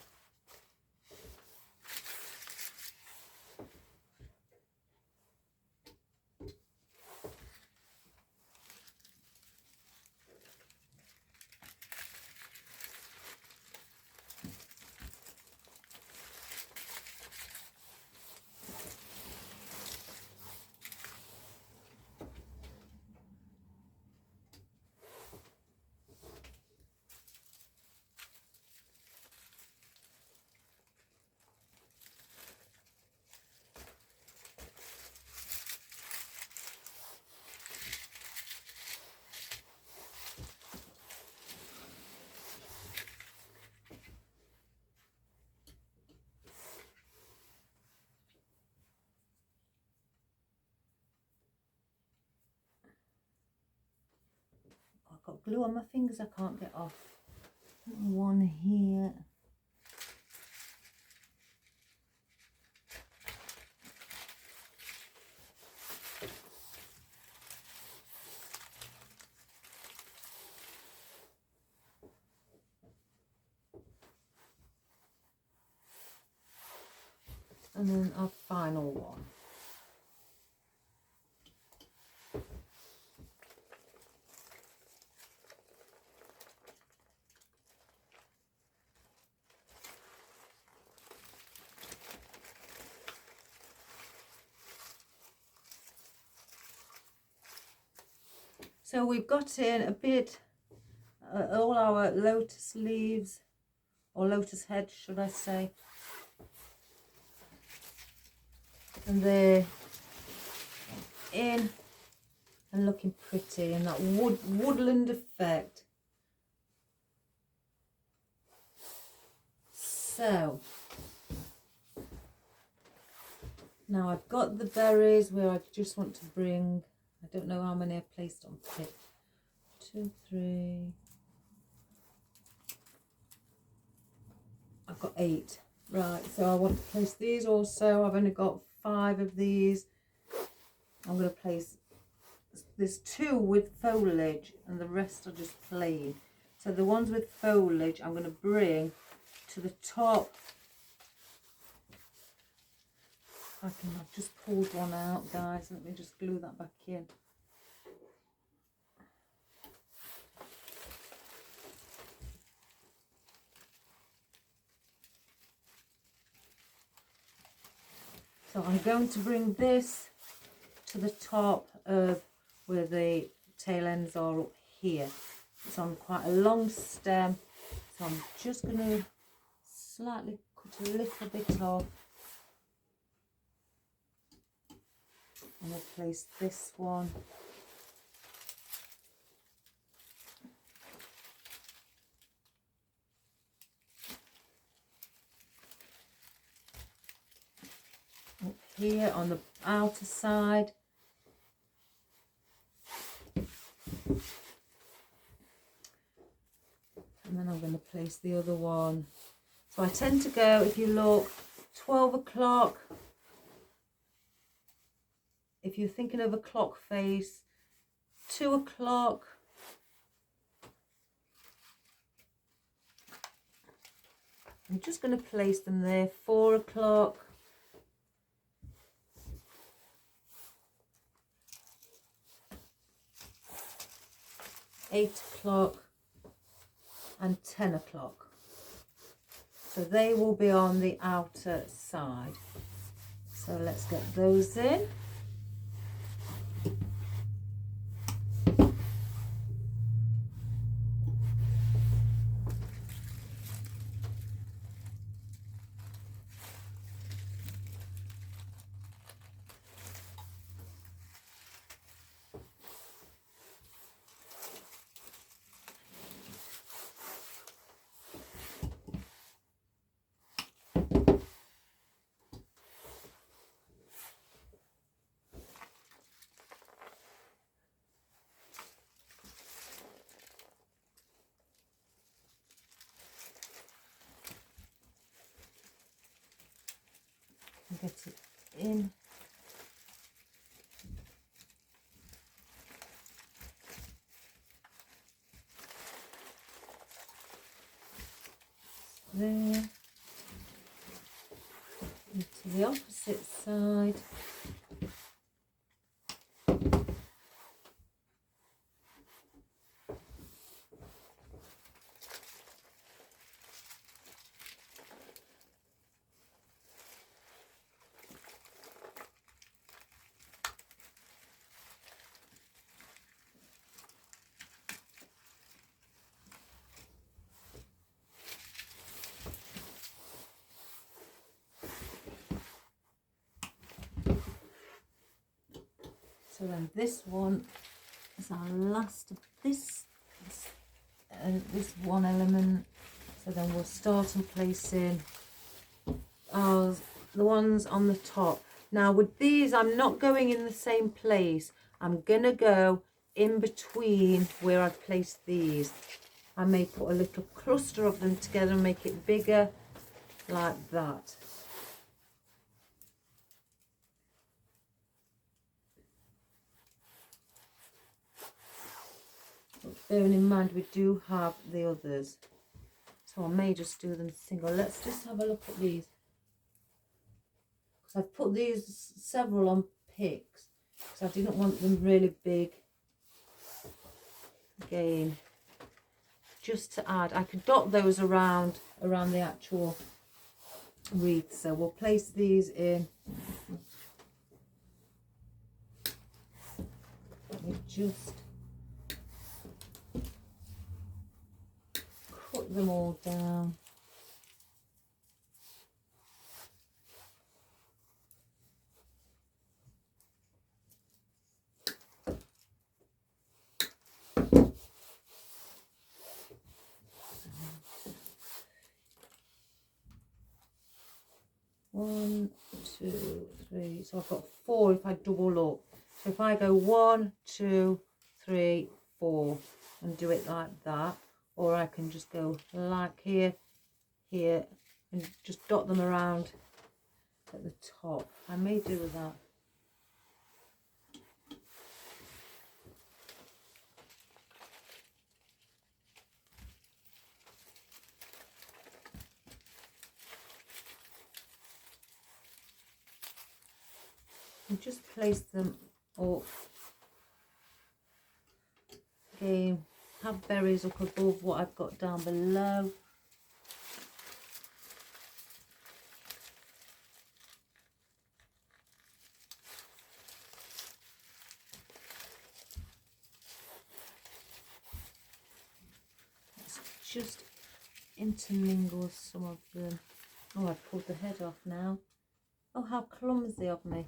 I've got glue on my fingers I can't get off. One here. And then our final one. So we've got in a bit, all our lotus leaves, or lotus heads should I say. and they're in and looking pretty in that woodland effect. So now I've got the berries where I just want to bring, I don't know how many I've placed on pick. 2, 3, I've got 8. Right, so I want to place these also. I've only got 5 of these. I'm going to place, there's 2 with foliage and the rest are just plain. So the ones with foliage I'm going to bring to the top. I've just pulled one out, guys. Let me just glue that back in. So I'm going to bring this to the top of where the tail ends are up here. It's on quite a long stem, so I'm just going to slightly cut a little bit off. And I'll place this one. Up here on the outer side. And then I'm going to place the other one. So I tend to go, if you look, 12 o'clock. If you're thinking of a clock face, 2 o'clock. I'm just going to place them there, 4 o'clock. 8 o'clock and 10 o'clock. So they will be on the outer side. So let's get those in. Get it in. There. And to the opposite side. So then this one is our last of this one element. So then we'll start and placing the ones on the top. Now with these, I'm not going in the same place. I'm going to go in between where I've placed these. I may put a little cluster of them together and make it bigger like that. Bearing in mind we do have the others, so I may just do them single. Let's just have a look at these, because I've put these several on picks because I didn't want them really big. Again, just to add, I could dot those around the actual wreath. So we'll place these in. Let me just cut them all down. 1, 2, 3. So I've got 4 if I double up. So if I go 1, 2, 3, 4 and do it like that, or I can just go like here, here, and just dot them around at the top. I may do that. And just place them up. Again, have berries up above what I've got down below. Let's just intermingle some of them. Oh, I've pulled the head off now. Oh, how clumsy of me.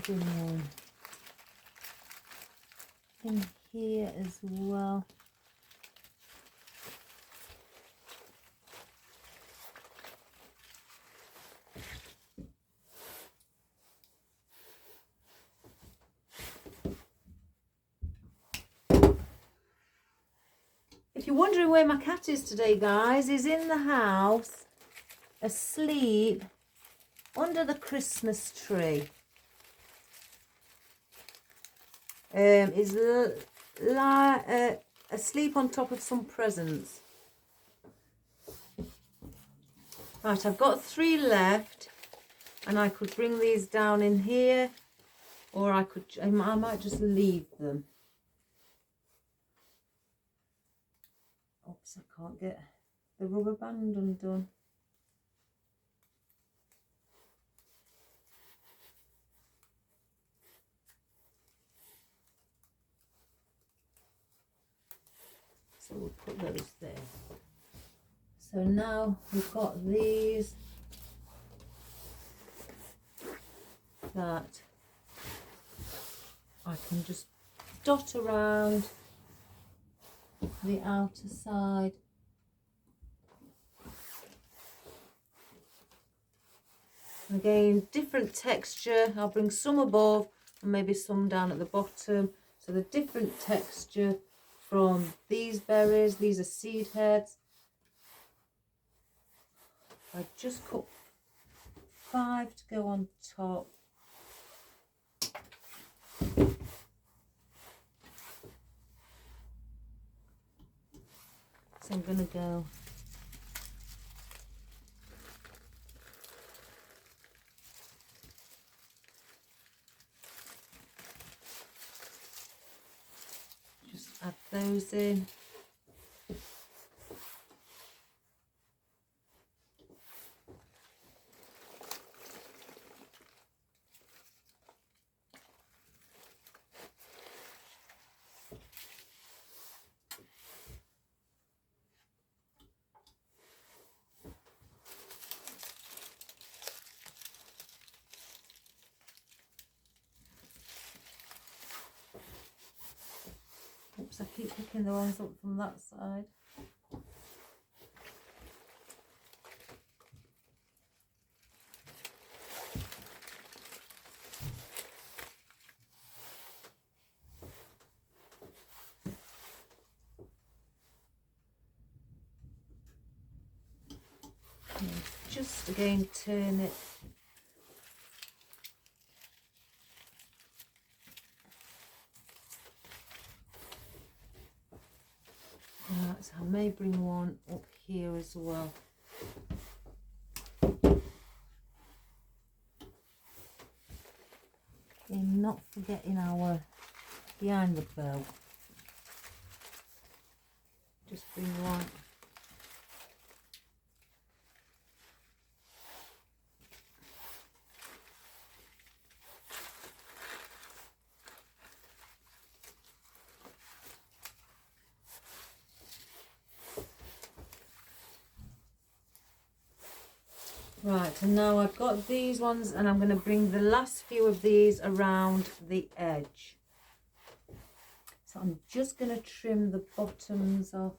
And one in here as well. If you're wondering where my cat is today, guys, he's in the house, asleep under the Christmas tree. He's asleep on top of some presents. Right, I've got 3 left, and I could bring these down in here, or I might just leave them. Oops, I can't get the rubber band undone. So we'll put those there. So now we've got these that I can just dot around the outer side. Again, different texture. I'll bring some above and maybe some down at the bottom. So the different texture from these berries. These are seed heads. I just cut 5 to go on top. So I'm going to go just add those in. Oops, I keep picking the ones up from that side. And just again turn it . So I may bring one up here as well. And not forgetting our behind the bow. Just bring one. Right, and now I've got these ones, and I'm going to bring the last few of these around the edge. So I'm just going to trim the bottoms off.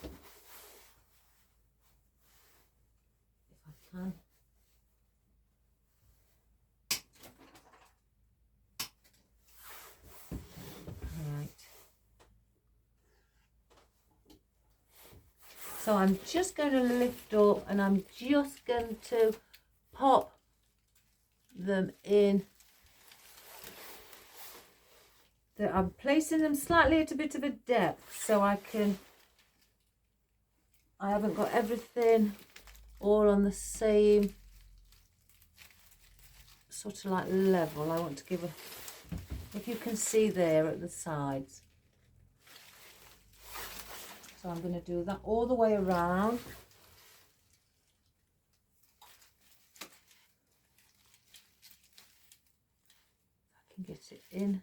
If I can. Right. So I'm just going to lift up, and I'm just going to pop them in. I'm placing them slightly at a bit of a depth, so I haven't got everything all on the same sort of like level. I want to give if you can see there at the sides. So I'm going to do that all the way around. I can get it in.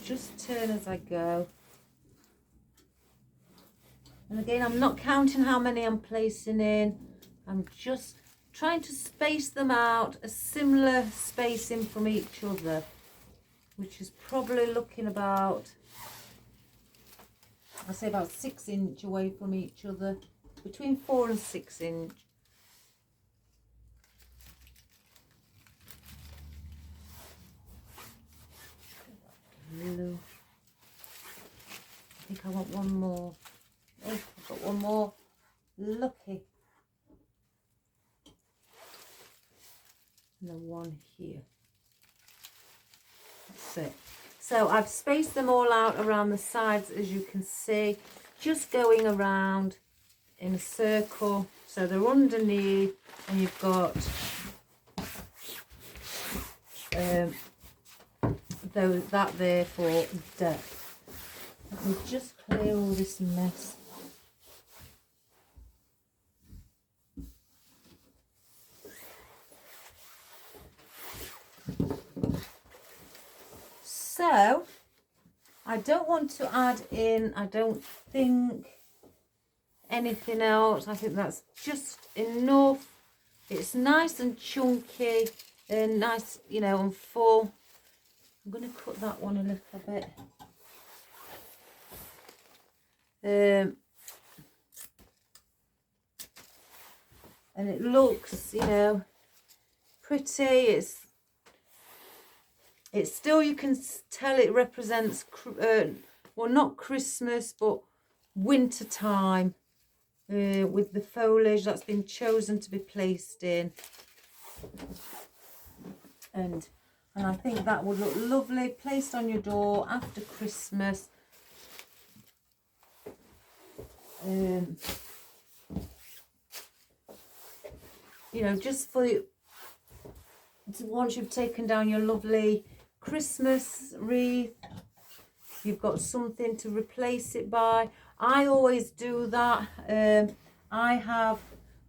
Just turn as I go. And again, I'm not counting how many I'm placing in. I'm just trying to space them out, a similar spacing from each other, which is probably looking about, I'd say about 6 inch away from each other, between 4 and 6 inch. Blue. I think I want one more. Oh, I've got one more. Lucky. And then one here. That's it. So I've spaced them all out around the sides, as you can see, just going around in a circle. So they're underneath, and you've got that there for depth. Let me just clear all this mess. So I don't want to add in, I don't think, anything else. I think that's just enough. It's nice and chunky and nice, you know, and full. I'm going to cut that one a little bit. And it looks, you know, pretty. It's still, you can tell it represents, well, not Christmas, but winter time, with the foliage that's been chosen to be placed in. And I think that would look lovely placed on your door after Christmas. You know, just for once you've taken down your lovely Christmas wreath, you've got something to replace it by. I always do that. I have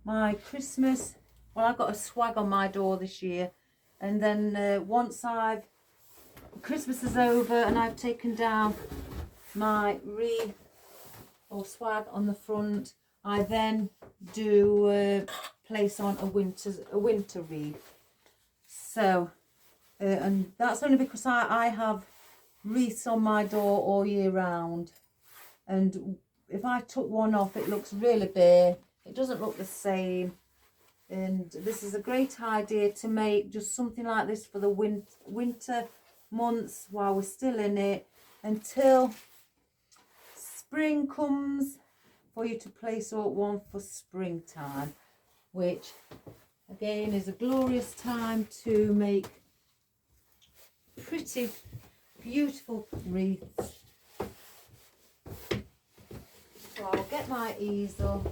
my Christmas, well, I've got a swag on my door this year, and then once Christmas is over and I've taken down my wreath, or swag on the front, I then do place on a winter wreath. So, and that's only because I have wreaths on my door all year round, and if I took one off, it looks really bare. It doesn't look the same. And this is a great idea to make just something like this for the winter months while we're still in it, until spring comes, for you to place up one for springtime, which again is a glorious time to make pretty beautiful wreaths. So I'll get my easel,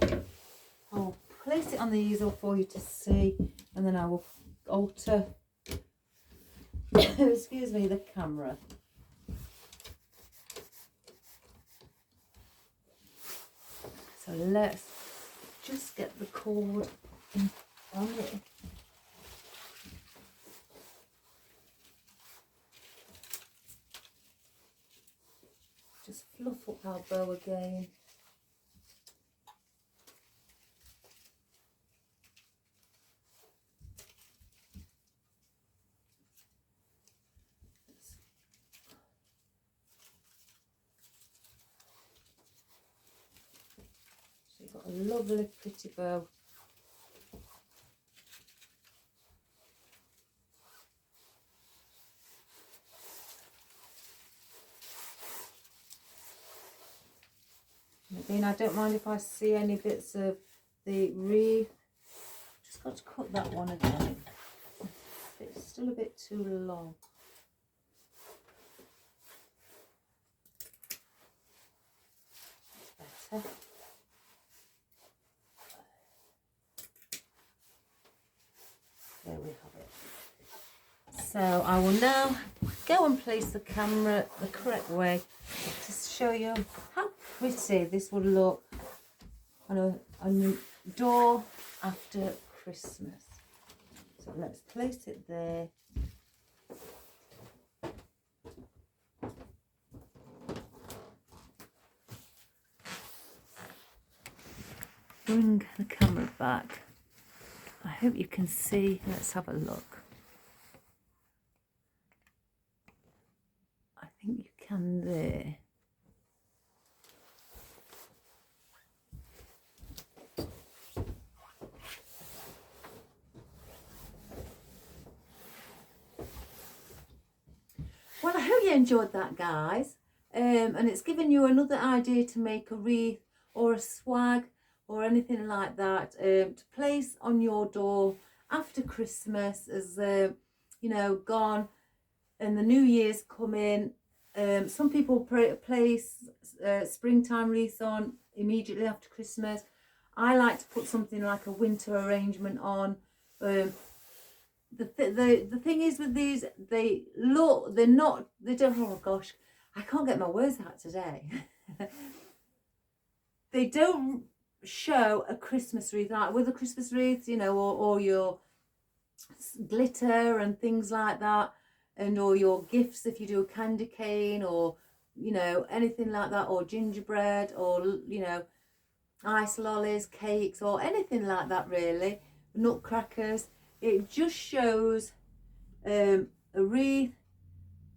I'll place it on the easel for you to see, and then I will alter excuse me, the camera. So let's just get the cord on it. Just fluff up our bow again. So you've got a lovely pretty bow. Again, I don't mind if I see any bits of the wreath. Just got to cut that one again. It's still a bit too long. That's better. There we have it. So I will now go and place the camera the correct way to show you how pretty this would look on a door after Christmas. So let's place it there. Bring the camera back. I hope you can see. Let's have a look. I think you can there. Well, I hope you enjoyed that, guys. And it's given you another idea to make a wreath or a swag or anything like that to place on your door after Christmas, as you know, gone and the New Year's come in. Some people place springtime wreaths on immediately after Christmas. I like to put something like a winter arrangement on. The thing is with these, they don't, oh gosh, I can't get my words out today. They don't show a Christmas wreath, like with a Christmas wreath, you know, or your glitter and things like that, and or your gifts if you do a candy cane, or you know, anything like that, or gingerbread, or you know, ice lollies, cakes, or anything like that really, nutcrackers. It just shows a wreath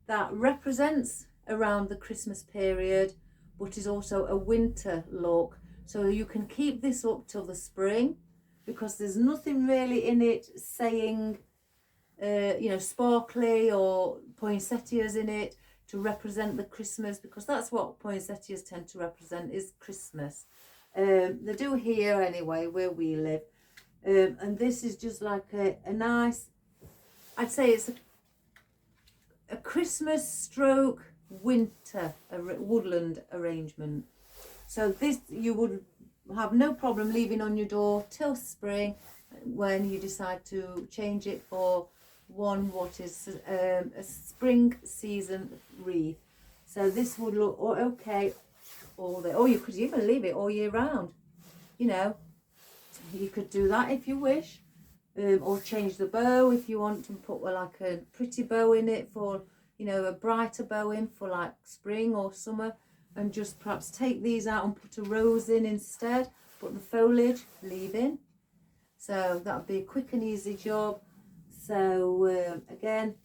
that represents around the Christmas period, but is also a winter look. So you can keep this up till the spring, because there's nothing really in it saying, you know, sparkly or poinsettias in it to represent the Christmas, because that's what poinsettias tend to represent, is Christmas. They do here anyway, where we live. And this is just like a nice, I'd say it's a Christmas stroke winter woodland arrangement. So this you would have no problem leaving on your door till spring, when you decide to change it for one what is a spring season wreath. So this would look okay all day, or you could even leave it all year round, you know. You could do that if you wish, or change the bow if you want to put like a pretty bow in it for, you know, a brighter bow in for like spring or summer. and just perhaps take these out and put a rose in instead, but the foliage leave in. So that would be a quick and easy job. So again,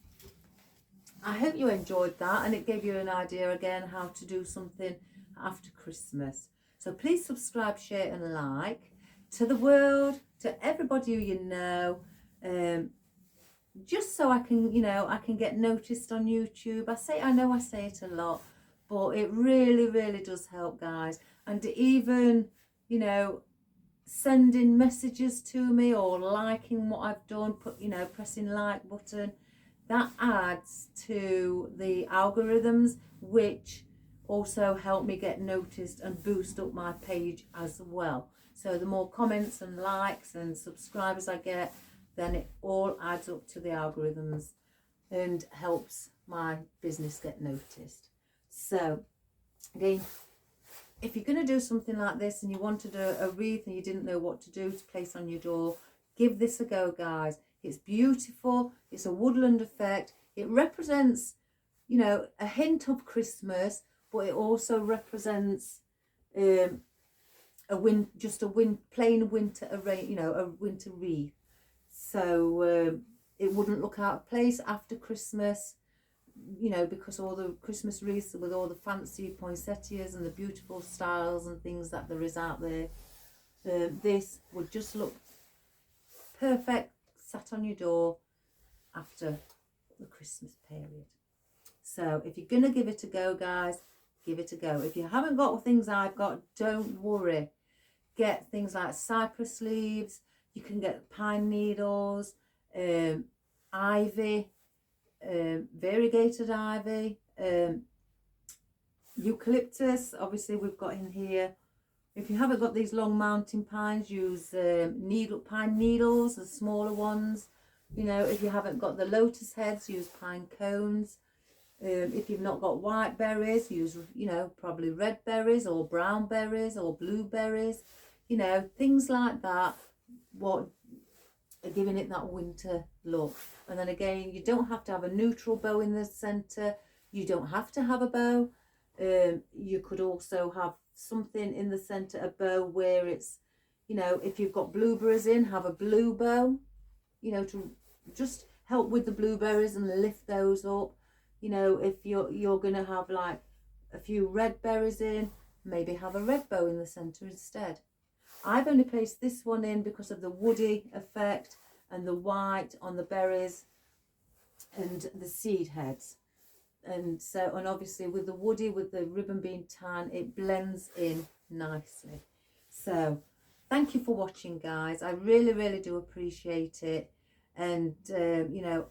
I hope you enjoyed that, and it gave you an idea again how to do something after Christmas. So please subscribe, share and like to the world, to everybody who you know, just so I can, you know, I can get noticed on YouTube. I know I say it a lot, but it really, really does help, guys. And even, you know, sending messages to me or liking what I've done, pressing like button, that adds to the algorithms, which also help me get noticed and boost up my page as well. So the more comments and likes and subscribers I get, then it all adds up to the algorithms and helps my business get noticed. So again, if you're going to do something like this and you wanted a wreath and you didn't know what to do to place on your door, give this a go, guys. It's beautiful. It's a woodland effect. It represents, you know, a hint of Christmas, but it also represents plain winter array, you know, a winter wreath. So it wouldn't look out of place after Christmas, you know, because all the Christmas wreaths with all the fancy poinsettias and the beautiful styles and things that there is out there, this would just look perfect sat on your door after the Christmas period. So if you're gonna give it a go, guys, give it a go. If you haven't got things I've got, don't worry. Get things like cypress leaves, you can get pine needles, ivy, variegated ivy, eucalyptus, obviously we've got in here. If you haven't got these long mountain pines, use pine needles, the smaller ones. You know, if you haven't got the lotus heads, use pine cones. If you've not got white berries, use, you know, probably red berries or brown berries or blueberries. You know, things like that, what are giving it that winter look. And then again, you don't have to have a neutral bow in the centre. You don't have to have a bow. You could also have something in the centre, a bow where it's, you know, if you've got blueberries in, have a blue bow, you know, to just help with the blueberries and lift those up. You know, if you're going to have like a few red berries in, maybe have a red bow in the centre instead. I've only placed this one in because of the woody effect and the white on the berries and the seed heads. And so, and obviously with the woody, with the ribbon being tan, it blends in nicely. So thank you for watching, guys. I really, really do appreciate it. And, you know,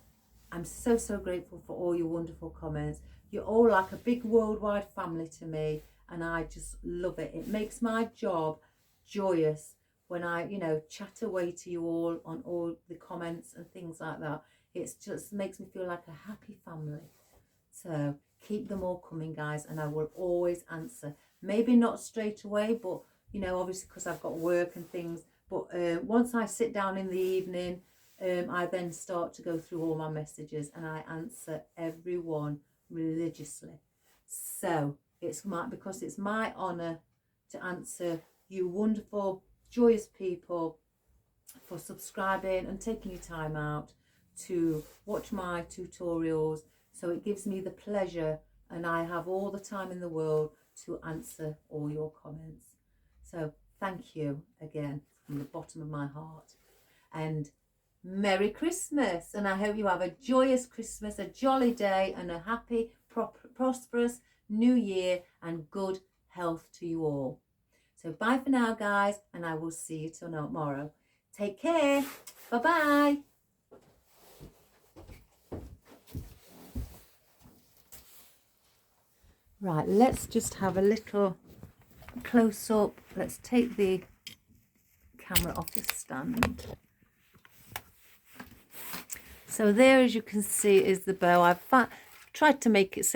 I'm so, so grateful for all your wonderful comments. You're all like a big worldwide family to me, and I just love it. It makes my job joyous when I, you know, chat away to you all on all the comments and things like that. It just makes me feel like a happy family. So keep them all coming, guys, and I will always answer. Maybe not straight away, but, you know, obviously because I've got work and things. But once I sit down in the evening, I then start to go through all my messages and I answer everyone religiously. So because it's my honour to answer you wonderful, joyous people for subscribing and taking your time out to watch my tutorials. So it gives me the pleasure, and I have all the time in the world to answer all your comments. So thank you again from the bottom of my heart, and Merry Christmas. And I hope you have a joyous Christmas, a jolly day, and a happy, prosperous new year, and good health to you all. So bye for now, guys, and I will see you tomorrow. Take care. Bye-bye. Right, let's just have a little close up. Let's take the camera off the stand. So there, as you can see, is the bow. I've tried to make it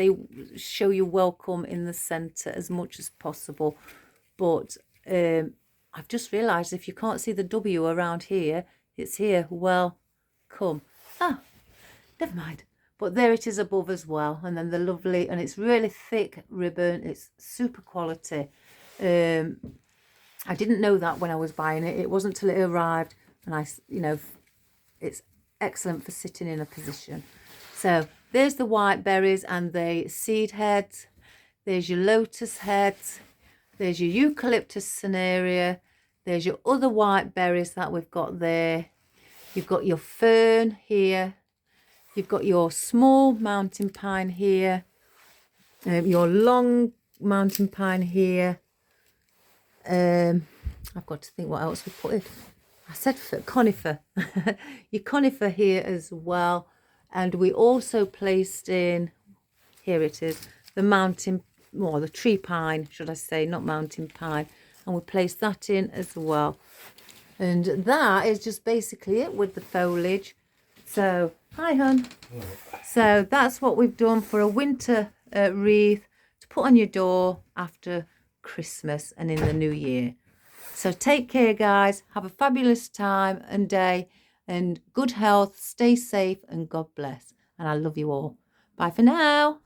show you welcome in the centre as much as possible. But I've just realised if you can't see the W around here, it's here, welcome. Ah, never mind. but there it is above as well. And then the lovely, and it's really thick ribbon. It's super quality. I didn't know that when I was buying it. It wasn't till it arrived, and it's excellent for sitting in a position. So there's the white berries and the seed heads. There's your lotus heads. There's your eucalyptus cinerea. There's your other white berries that we've got there. You've got your fern here. You've got your small mountain pine here. Your long mountain pine here. I've got to think what else we put in. I said conifer. Your conifer here as well. And we also placed in, here it is, the the tree pine, should I say, not mountain pine. And we placed that in as well. And that is just basically it with the foliage. So, hi, hon. Hello. So that's what we've done for a winter wreath to put on your door after Christmas and in the new year. So take care, guys. Have a fabulous time and day and good health. Stay safe and God bless. And I love you all. Bye for now.